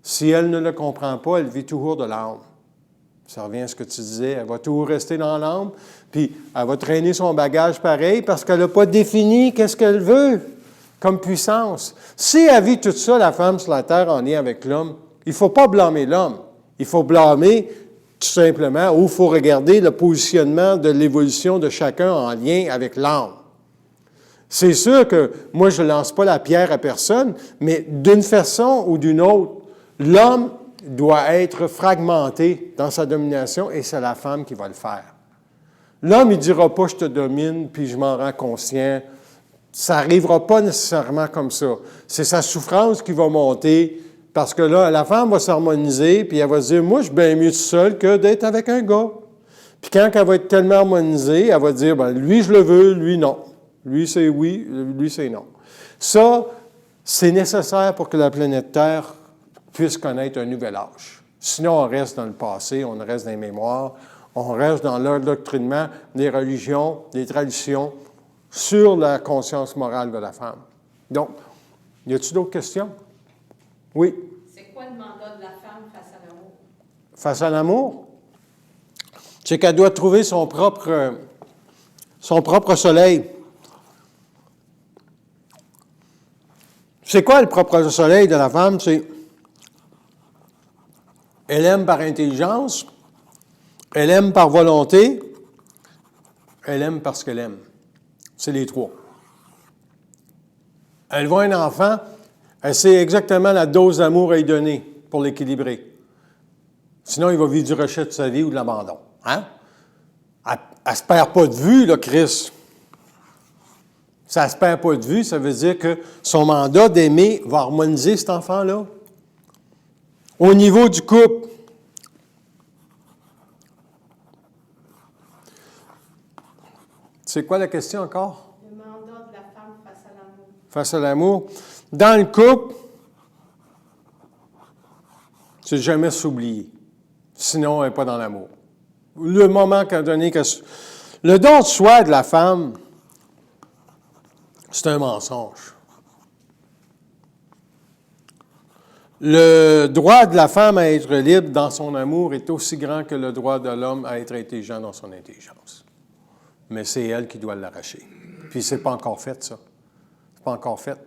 Si elle ne le comprend pas, elle vit toujours de l'âme. Ça revient à ce que tu disais, elle va toujours rester dans l'âme, puis elle va traîner son bagage pareil parce qu'elle n'a pas défini qu'est-ce qu'elle veut comme puissance. Si elle vit tout ça, la femme sur la terre, en lien avec l'homme, il ne faut pas blâmer l'homme. Il faut blâmer tout simplement, ou il faut regarder le positionnement de l'évolution de chacun en lien avec l'âme. C'est sûr que moi, je ne lance pas la pierre à personne, mais d'une façon ou d'une autre, l'homme doit être fragmenté dans sa domination et c'est la femme qui va le faire. L'homme, il ne dira pas « je te domine, puis je m'en rends conscient ». Ça n'arrivera pas nécessairement comme ça. C'est sa souffrance qui va monter parce que là, la femme va s'harmoniser puis elle va se dire « moi, je suis bien mieux toute seule que d'être avec un gars ». Puis quand elle va être tellement harmonisée, elle va dire « ben lui, je le veux, lui, non ». Lui, c'est oui, lui, c'est non. Ça, c'est nécessaire pour que la planète Terre puisse connaître un nouvel âge. Sinon, on reste dans le passé, on reste dans les mémoires, on reste dans l'endoctrinement des religions, des traditions sur la conscience morale de la femme. Donc, y a-t-il d'autres questions? Oui? C'est quoi le mandat de la femme face à l'amour? Face à l'amour? C'est qu'elle doit trouver son propre soleil. C'est quoi le propre soleil de la femme? C'est elle aime par intelligence, elle aime par volonté, elle aime parce qu'elle aime. C'est les trois. Elle voit un enfant, elle sait exactement la dose d'amour à lui donner pour l'équilibrer. Sinon, il va vivre du rejet de sa vie ou de l'abandon. Hein? Elle ne se perd pas de vue, là, Chris. Ça ne se perd pas de vue, ça veut dire que son mandat d'aimer va harmoniser cet enfant-là. Au niveau du couple, c'est quoi la question encore? Le mandat de la femme face à l'amour. Face à l'amour. Dans le couple, c'est jamais s'oublier. Sinon, elle n'est pas dans l'amour. Le moment qu'elle a donné... Le don de soi de la femme, c'est un mensonge. Le droit de la femme à être libre dans son amour est aussi grand que le droit de l'homme à être intelligent dans son intelligence. Mais c'est elle qui doit l'arracher. Puis c'est pas encore fait, ça. C'est pas encore fait.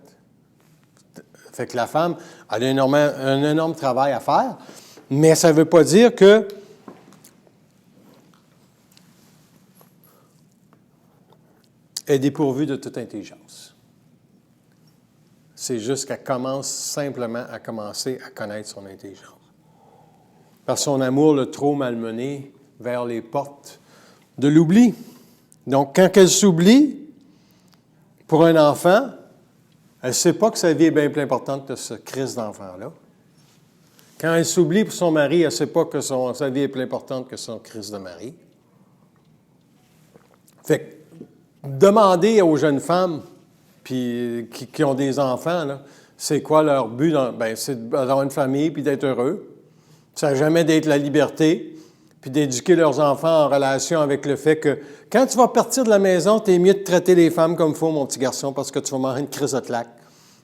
Fait que la femme a un énorme travail à faire, mais ça ne veut pas dire que elle est dépourvue de toute intelligence. C'est juste qu'elle commence simplement à commencer à connaître son intelligence. Par son amour le trop malmené vers les portes de l'oubli. Donc, quand elle s'oublie, pour un enfant, elle ne sait pas que sa vie est bien plus importante que ce Christ d'enfant-là. Quand elle s'oublie pour son mari, elle ne sait pas que sa vie est plus importante que son Christ de mari. Fait que, demandez aux jeunes femmes puis qui ont des enfants, là, c'est quoi leur but? C'est d'avoir une famille puis d'être heureux. Ça n'a jamais d'être la liberté, puis d'éduquer leurs enfants en relation avec le fait que quand tu vas partir de la maison, tu es mieux de traiter les femmes comme il faut, mon petit garçon, parce que tu vas manger une crise de claque.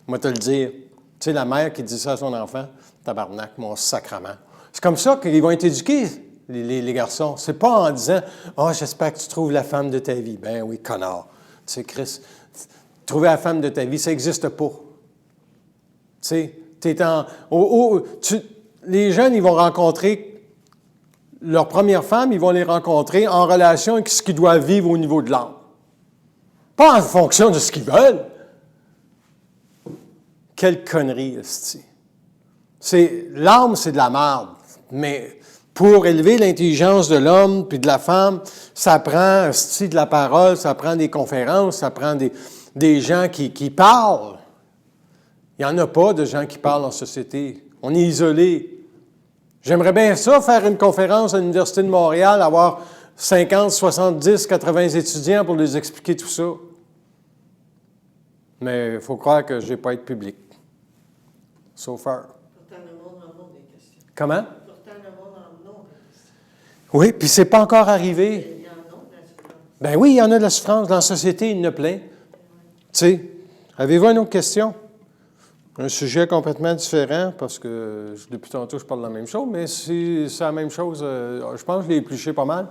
Moi, te le dire. Tu sais, la mère qui dit ça à son enfant, tabarnak, mon sacrement. C'est comme ça qu'ils vont être éduqués, les garçons. C'est pas en disant « Ah, j'espère que tu trouves la femme de ta vie. » Ben oui, connard. Tu sais, Chris, trouver la femme de ta vie, ça n'existe pas. Tu sais, les jeunes, ils vont rencontrer leur première femme, ils vont les rencontrer en relation avec ce qu'ils doivent vivre au niveau de l'âme. Pas en fonction de ce qu'ils veulent. Quelle connerie, esti. L'âme, c'est de la merde. Mais pour élever l'intelligence de l'homme puis de la femme, ça prend esti, de la parole, ça prend des conférences, ça prend des gens qui parlent. Il n'y en a pas de gens qui parlent en société. On est isolés. J'aimerais bien ça, faire une conférence à l'Université de Montréal, avoir 50, 70, 80 étudiants pour les expliquer tout ça. Mais il faut croire que je n'ai pas été public. So far. Pourtant, le monde en a des questions. Comment? Pourtant, le monde en a des questions. Oui, puis c'est pas encore arrivé. Il y en a de la souffrance. Ben oui, il y en a de la souffrance. Dans la société, il y en a plein. Tu sais, avez-vous une autre question? Un sujet complètement différent, parce que depuis tantôt, je parle de la même chose, mais si c'est la même chose, je pense que je l'ai épluché pas mal.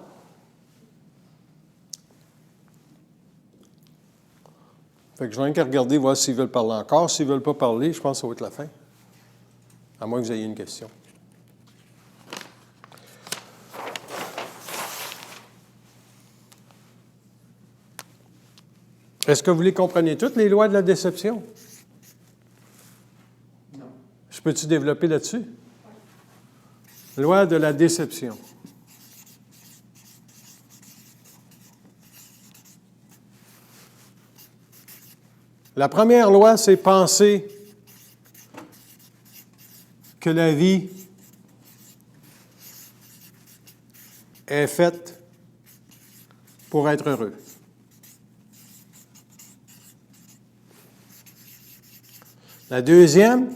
Fait que je viens qu'à regarder, voir s'ils veulent parler encore. S'ils ne veulent pas parler, je pense que ça va être la fin. À moins que vous ayez une question. Est-ce que vous les comprenez toutes, les lois de la déception? Non. Je peux-tu développer là-dessus? Loi de la déception. La première loi, c'est penser que la vie est faite pour être heureux. La deuxième,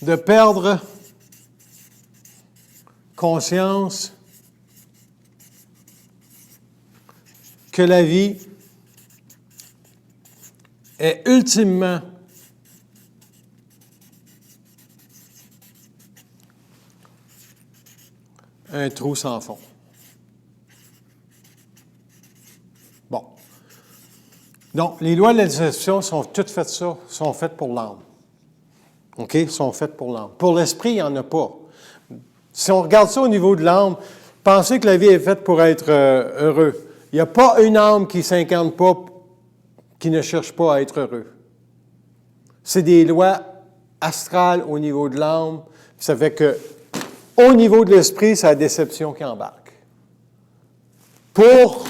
de perdre conscience que la vie est ultimement un trou sans fond. Bon. Donc, les lois de la déception sont toutes faites ça, sont faites pour l'âme. OK? Sont faites pour l'âme. Pour l'esprit, il n'y en a pas. Si on regarde ça au niveau de l'âme, pensez que la vie est faite pour être heureux. Il n'y a pas une âme qui ne s'incarne pas, qui ne cherche pas à être heureux. C'est des lois astrales au niveau de l'âme. Ça fait que, au niveau de l'esprit, c'est la déception qui embarque. Pour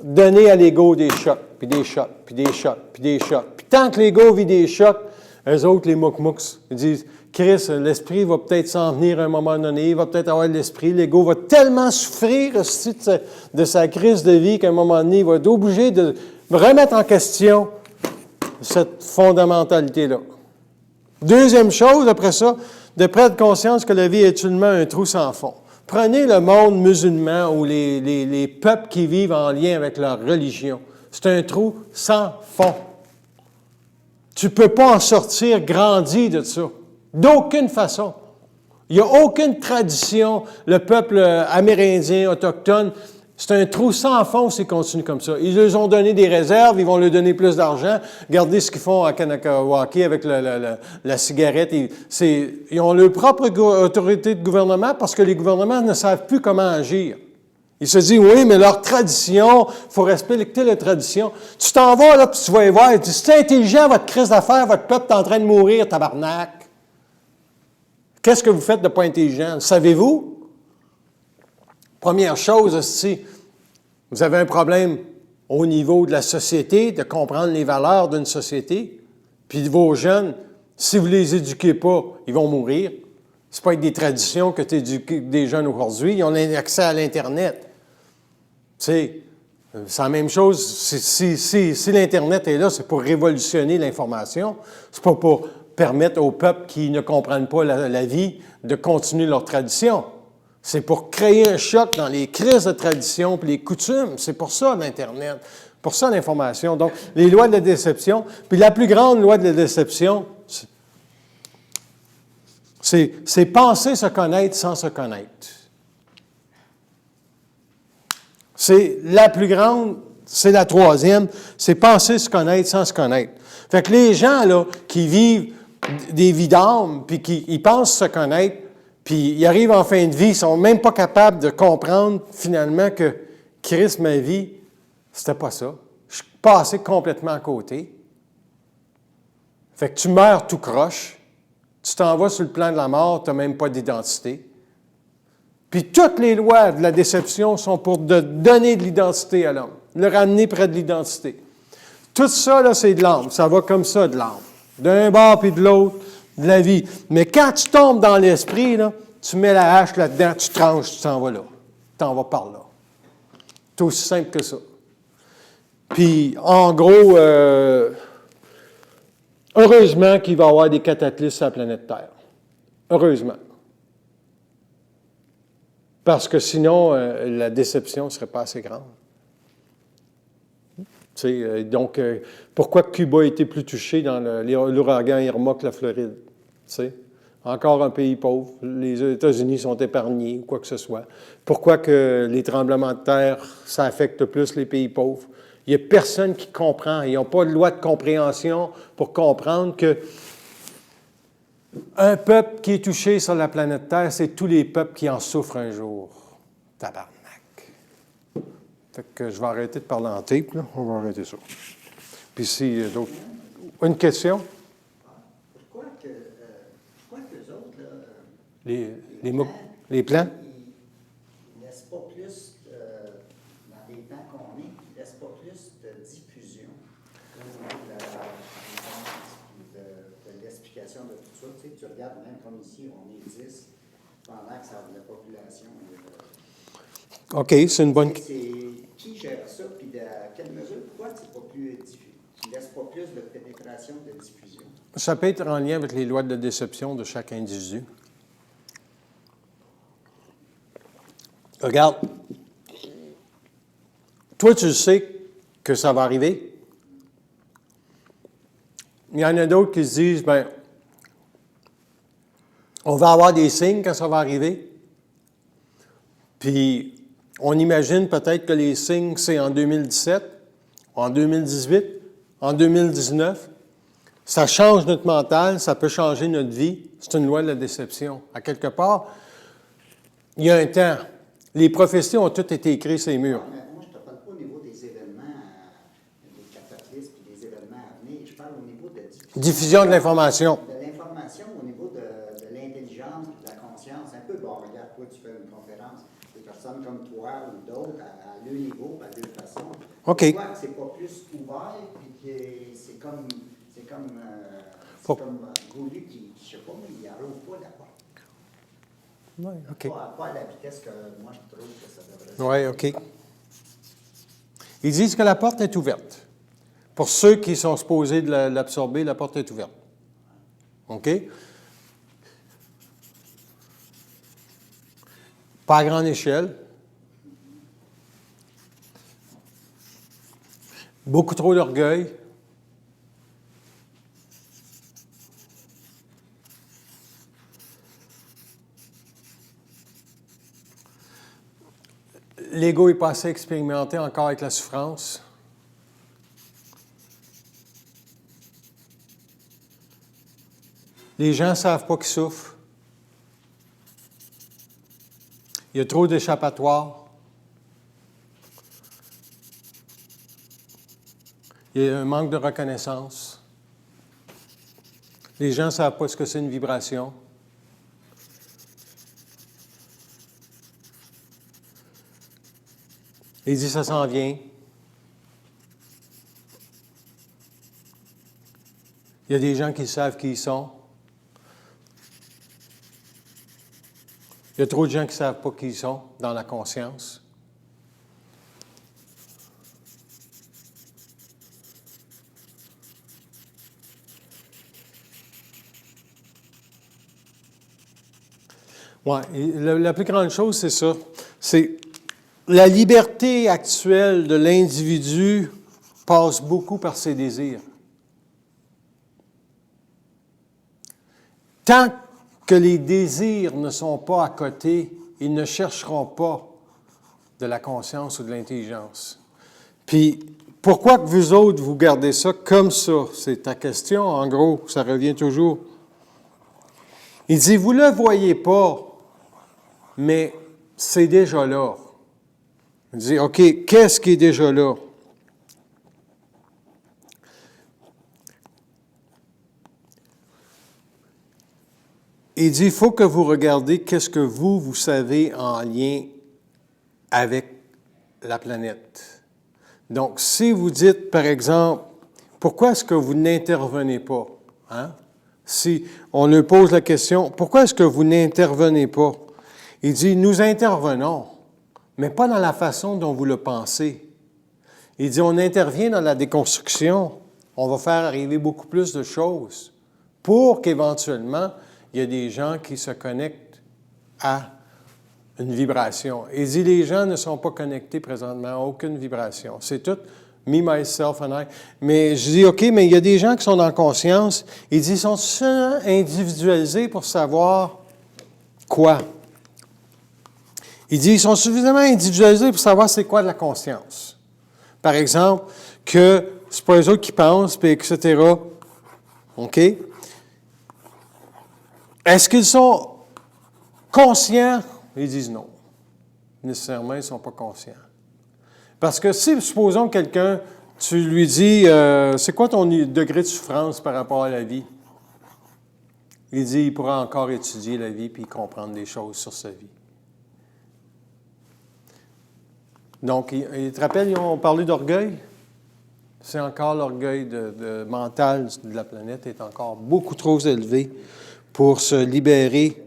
donner à l'ego des chocs, puis des chocs, puis des chocs, puis des chocs. Puis tant que l'ego vit des chocs, eux autres, les mouk-mouks, ils disent « Chris, l'esprit va peut-être s'en venir à un moment donné, il va peut-être avoir de l'esprit, l'ego va tellement souffrir aussi de sa crise de vie qu'à un moment donné, il va être obligé de remettre en question cette fondamentalité-là. » Deuxième chose, après ça, de prendre conscience que la vie est ultimement un trou sans fond. Prenez le monde musulman ou les peuples qui vivent en lien avec leur religion. C'est un trou sans fond. Tu ne peux pas en sortir grandi de ça. D'aucune façon. Il n'y a aucune tradition. Le peuple amérindien, autochtone, c'est un trou sans fond s'ils continuent comme ça. Ils leur ont donné des réserves, ils vont leur donner plus d'argent. Regardez ce qu'ils font à Kanakawaki avec la cigarette. Ils ont leur propre autorité de gouvernement parce que les gouvernements ne savent plus comment agir. Ils se disent, oui, mais leur tradition, il faut respecter la tradition. Tu t'en vas là, puis tu vas y voir, tu dis, c'est intelligent, votre crise d'affaires, votre peuple est en train de mourir, tabarnak. Qu'est-ce que vous faites de pas intelligent? Savez-vous? Première chose, si vous avez un problème au niveau de la société, de comprendre les valeurs d'une société, puis vos jeunes, si vous ne les éduquez pas, ils vont mourir. Ce n'est pas avec des traditions que tu éduques des jeunes aujourd'hui. Ils ont accès à l'Internet. Tu sais, c'est la même chose. Si l'Internet est là, c'est pour révolutionner l'information. C'est pas pour permettre aux peuples qui ne comprennent pas la vie de continuer leur tradition. C'est pour créer un choc dans les crises de tradition et les coutumes. C'est pour ça l'Internet, pour ça l'information. Donc, les lois de la déception. Puis la plus grande loi de la déception, c'est penser se connaître sans se connaître. C'est la plus grande, c'est la troisième, c'est penser se connaître sans se connaître. Fait que les gens là qui vivent des vies d'âme, puis qui ils pensent se connaître, puis ils arrivent en fin de vie, ils ne sont même pas capables de comprendre finalement que Christ, ma vie, c'était pas ça. Je suis passé complètement à côté. Fait que tu meurs tout croche, tu t'en vas sur le plan de la mort, tu n'as même pas d'identité. Puis toutes les lois de la déception sont pour donner de l'identité à l'homme, le ramener près de l'identité. Tout ça, là, c'est de l'âme. Ça va comme ça, de l'âme. D'un bord puis de l'autre, de la vie. Mais quand tu tombes dans l'esprit, là, tu mets la hache là-dedans, tu tranches, tu t'en vas là. Tu t'en vas par là. C'est aussi simple que ça. Puis, en gros, heureusement qu'il va y avoir des cataclysmes sur la planète Terre. Heureusement. Parce que sinon, la déception ne serait pas assez grande. Donc, pourquoi Cuba a été plus touché dans l'ouragan Irma que la Floride? T'sais? Encore un pays pauvre. Les États-Unis sont épargnés ou quoi que ce soit. Pourquoi que les tremblements de terre, ça affecte plus les pays pauvres? Il n'y a personne qui comprend. Ils n'ont pas de loi de compréhension pour comprendre que un peuple qui est touché sur la planète Terre, c'est tous les peuples qui en souffrent un jour. Tabarnak. Fait que je vais arrêter de parler en tape, là. On va arrêter ça. Puis si d'autres... Une question? Pourquoi que les autres, là, Les plans? ils ne laissent pas plus, dans les temps qu'on est, ils ne laissent pas plus de diffusion au niveau de l'explication de tout ça. Tu sais, tu regardes, même comme ici, on est 10, pendant que ça la population. OK, c'est une bonne... Qui gère ça, puis à quelle mesure? Pourquoi c'est pas plus diffus? Ils ne laissent pas plus de pénétration, de diffusion? Ça peut être en lien avec les lois de déception de chaque individu. Regarde, toi, tu sais que ça va arriver. Il y en a d'autres qui se disent, bien, on va avoir des signes quand ça va arriver. Puis, on imagine peut-être que les signes, c'est en 2017, en 2018, en 2019. Ça change notre mental, ça peut changer notre vie. C'est une loi de la déception. À quelque part, il y a un temps. Les prophéties ont toutes été écrites sur les murs. Moi, je ne te parle pas au niveau des événements, des cataclysmes et des événements à venir. Je parle au niveau de Diffusion de l'information. De l'information, au niveau de l'intelligence, de la conscience. Un peu, bon, regarde, toi, tu fais une conférence. Des personnes comme toi ou d'autres, à leur niveau, à leur façon. OK. Tu vois que c'est pas plus ouvert, puis que c'est comme voulu qui, je sais pas, mais il n'arrive pas la porte. Oui, OK. Pas à la vitesse que moi je trouve que ça devrait Oui, OK. Ils disent que la porte est ouverte. Pour ceux qui sont supposés de l'absorber, la porte est ouverte. OK? Pas à grande échelle. Beaucoup trop d'orgueil. L'ego n'est pas assez expérimenté encore avec la souffrance. Les gens ne savent pas qu'ils souffrent. Il y a trop d'échappatoires. Il y a un manque de reconnaissance. Les gens ne savent pas ce que c'est une vibration. Il dit, ça s'en vient. Il y a des gens qui savent qui ils sont. Il y a trop de gens qui ne savent pas qui ils sont dans la conscience. Oui, la plus grande chose, c'est ça. C'est la liberté actuelle de l'individu passe beaucoup par ses désirs. Tant que les désirs ne sont pas à côté, ils ne chercheront pas de la conscience ou de l'intelligence. Puis, pourquoi que vous autres, vous gardez ça comme ça? C'est ta question, en gros, ça revient toujours. Il dit, vous ne le voyez pas, mais c'est déjà là. Il dit, OK, qu'est-ce qui est déjà là? Il dit, il faut que vous regardiez qu'est-ce que vous savez en lien avec la planète. Donc, si vous dites, par exemple, pourquoi est-ce que vous n'intervenez pas? Hein? Si on lui pose la question, pourquoi est-ce que vous n'intervenez pas? Il dit, nous intervenons, mais pas dans la façon dont vous le pensez. Il dit, on intervient dans la déconstruction. On va faire arriver beaucoup plus de choses pour qu'éventuellement, il y ait des gens qui se connectent à une vibration. Il dit, les gens ne sont pas connectés présentement à aucune vibration. C'est tout me, myself and I. Mais je dis, OK, mais il y a des gens qui sont en conscience. Il dit, ils sont seulement individualisés pour savoir quoi? Il dit, ils sont suffisamment individualisés pour savoir c'est quoi de la conscience. Par exemple, que c'est pas eux autres qui pensent, puis etc. OK? Est-ce qu'ils sont conscients? Ils disent non. Nécessairement, ils ne sont pas conscients. Parce que si, supposons quelqu'un, tu lui dis, c'est quoi ton degré de souffrance par rapport à la vie? Il dit, il pourra encore étudier la vie puis comprendre des choses sur sa vie. Donc, il te rappelle, ils ont parlé d'orgueil? C'est encore l'orgueil mental de la planète est encore beaucoup trop élevé pour se libérer.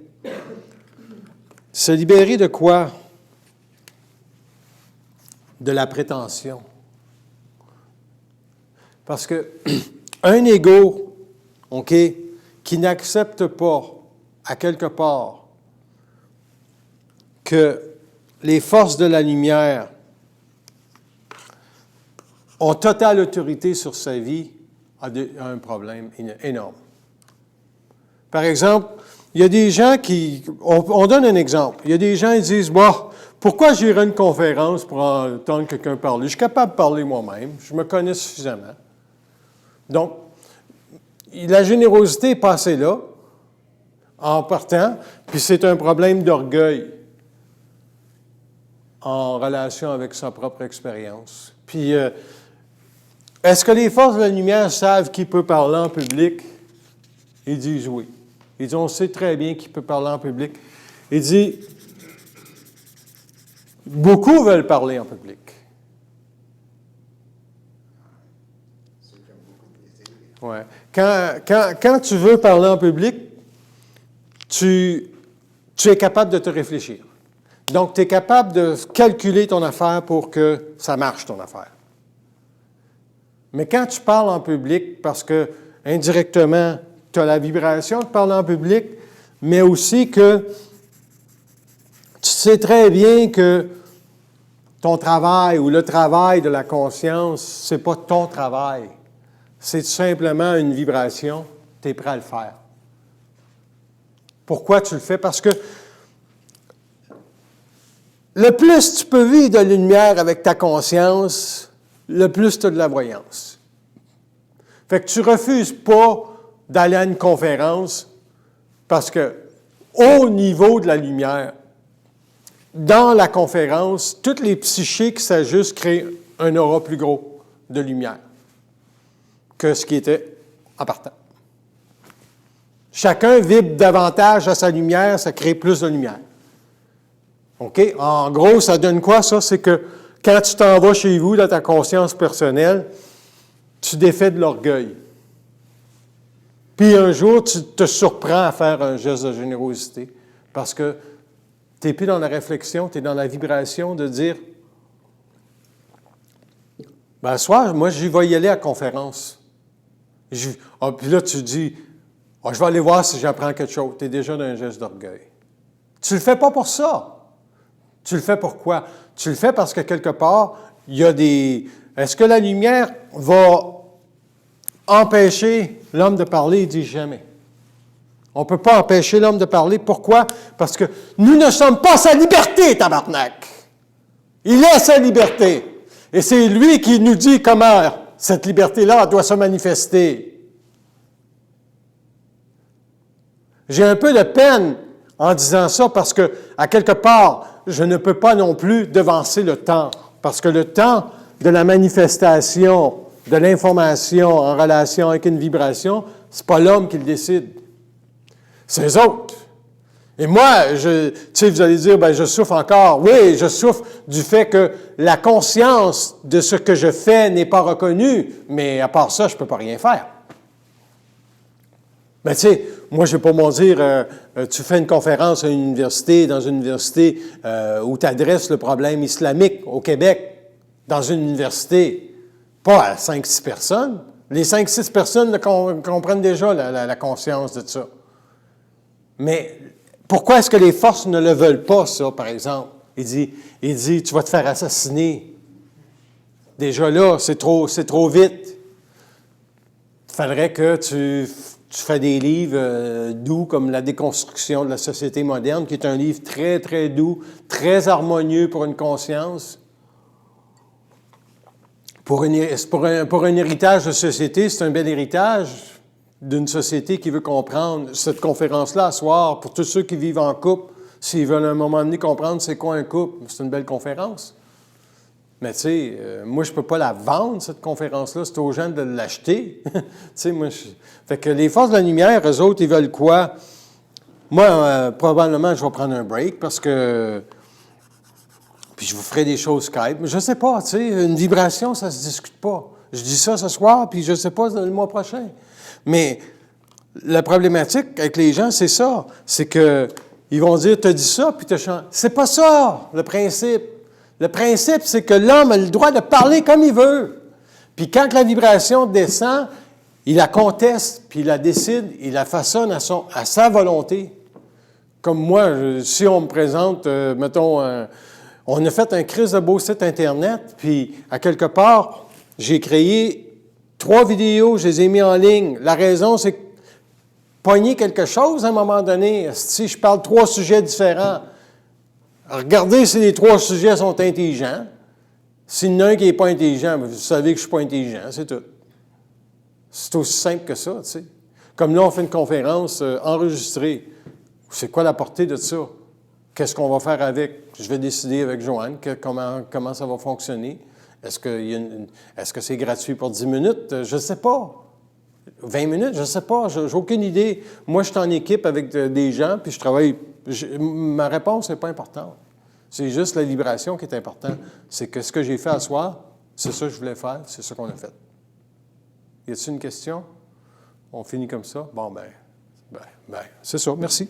Se libérer de quoi? De la prétention. Parce que un ego, OK, qui n'accepte pas, à quelque part, que les forces de la lumière ont totale autorité sur sa vie, a un problème énorme. Par exemple, il y a des gens qui... On donne un exemple. Il y a des gens qui disent, bon, pourquoi j'irai à une conférence pour entendre quelqu'un parler? Je suis capable de parler moi-même. Je me connais suffisamment. Donc, la générosité est passée là, en partant, puis c'est un problème d'orgueil en relation avec sa propre expérience. Puis, est-ce que les forces de la lumière savent qui peut parler en public? Ils disent oui. Ils disent, on sait très bien qui peut parler en public. Il dit, beaucoup veulent parler en public. Ouais. Quand tu veux parler en public, tu es capable de te réfléchir. Donc, tu es capable de calculer ton affaire pour que ça marche, ton affaire. Mais quand tu parles en public, parce que indirectement, tu as la vibration de parler en public, mais aussi que tu sais très bien que ton travail ou le travail de la conscience, ce n'est pas ton travail. C'est tout simplement une vibration, tu es prêt à le faire. Pourquoi tu le fais? Parce que le plus tu peux vivre de la lumière avec ta conscience, le plus tu as de la voyance. Fait que tu ne refuses pas d'aller à une conférence parce que au niveau de la lumière, dans la conférence, toutes les psychiques s'ajustent, créent un aura plus gros de lumière que ce qui était en partant. Chacun vibre davantage à sa lumière, ça crée plus de lumière. OK? En gros, ça donne quoi, ça? C'est que quand tu t'en vas chez vous, dans ta conscience personnelle, tu défais de l'orgueil. Puis un jour, tu te surprends à faire un geste de générosité parce que tu n'es plus dans la réflexion, tu es dans la vibration de dire « Ben, ce soir, moi, je vais y aller à la conférence. » Puis là, tu dis « Je vais aller voir si j'apprends quelque chose. » Tu es déjà dans un geste d'orgueil. Tu ne le fais pas pour ça. Tu le fais pourquoi? Tu le fais parce que quelque part, il y a des... Est-ce que la lumière va empêcher l'homme de parler? Il dit jamais. On ne peut pas empêcher l'homme de parler. Pourquoi? Parce que nous ne sommes pas sa liberté, tabarnak. Il est sa liberté. Et c'est lui qui nous dit comment cette liberté-là doit se manifester. J'ai un peu de peine en disant ça parce que, à quelque part, je ne peux pas non plus devancer le temps. Parce que le temps de la manifestation de l'information en relation avec une vibration, ce n'est pas l'homme qui le décide. C'est les autres. Et moi, tu sais, vous allez dire, ben, je souffre encore. Oui, je souffre du fait que la conscience de ce que je fais n'est pas reconnue, mais à part ça, je ne peux pas rien faire. Ben, tu sais, moi, je ne vais pas m'en dire, tu fais une conférence à une université, dans une université où tu adresses le problème islamique au Québec, dans une université, pas à 5-6 personnes. Les 5-6 personnes comprennent déjà la conscience de ça. Mais Pourquoi est-ce que les forces ne le veulent pas, ça, par exemple? Il dit, tu vas te faire assassiner. Déjà là, c'est trop vite. Il faudrait que tu fais des livres doux comme La déconstruction de la société moderne, qui est un livre très, très doux, très harmonieux pour une conscience. Pour un héritage de société, c'est un bel héritage d'une société qui veut comprendre cette conférence-là à soir, pour tous ceux qui vivent en couple, s'ils veulent à un moment donné comprendre c'est quoi un couple, c'est une belle conférence. Mais tu sais, moi, je ne peux pas la vendre, cette conférence-là, c'est aux gens de l'acheter. Tu sais, fait que les forces de la lumière, eux autres, ils veulent quoi? Moi, probablement, je vais prendre un break parce que... Puis je vous ferai des choses Skype. Mais je ne sais pas, tu sais, une vibration, ça ne se discute pas. Je dis ça ce soir, puis je ne sais pas le mois prochain. Mais la problématique avec les gens, c'est ça. C'est qu'ils vont dire, tu as dit ça, puis tu as chanté. C'est pas ça, le principe. Le principe, c'est que l'homme a le droit de parler comme il veut. Puis quand la vibration descend, il la conteste, puis il la décide, il la façonne à sa volonté. Comme moi, si on me présente, mettons, on a fait un crise de beau site Internet, puis à quelque part, j'ai créé 3 vidéos, je les ai mis en ligne. La raison, c'est que pogner quelque chose à un moment donné, si je parle 3 sujets différents, regardez si les 3 sujets sont intelligents. S'il y en a un qui n'est pas intelligent, vous savez que je ne suis pas intelligent, c'est tout. C'est aussi simple que ça, tu sais. Comme là, on fait une conférence enregistrée. C'est quoi la portée de ça? Qu'est-ce qu'on va faire avec? Je vais décider avec Joanne comment ça va fonctionner. Est-ce que c'est gratuit pour 10 minutes? Je ne sais pas. 20 minutes? Je ne sais pas. J'ai aucune idée. Moi, je suis en équipe avec des gens, puis je travaille. Ma réponse n'est pas importante. C'est juste la vibration qui est importante. C'est que ce que j'ai fait à soir, c'est ça que je voulais faire, c'est ça qu'on a fait. Y a-t-il une question? On finit comme ça? Bon, ben, c'est ça. Merci.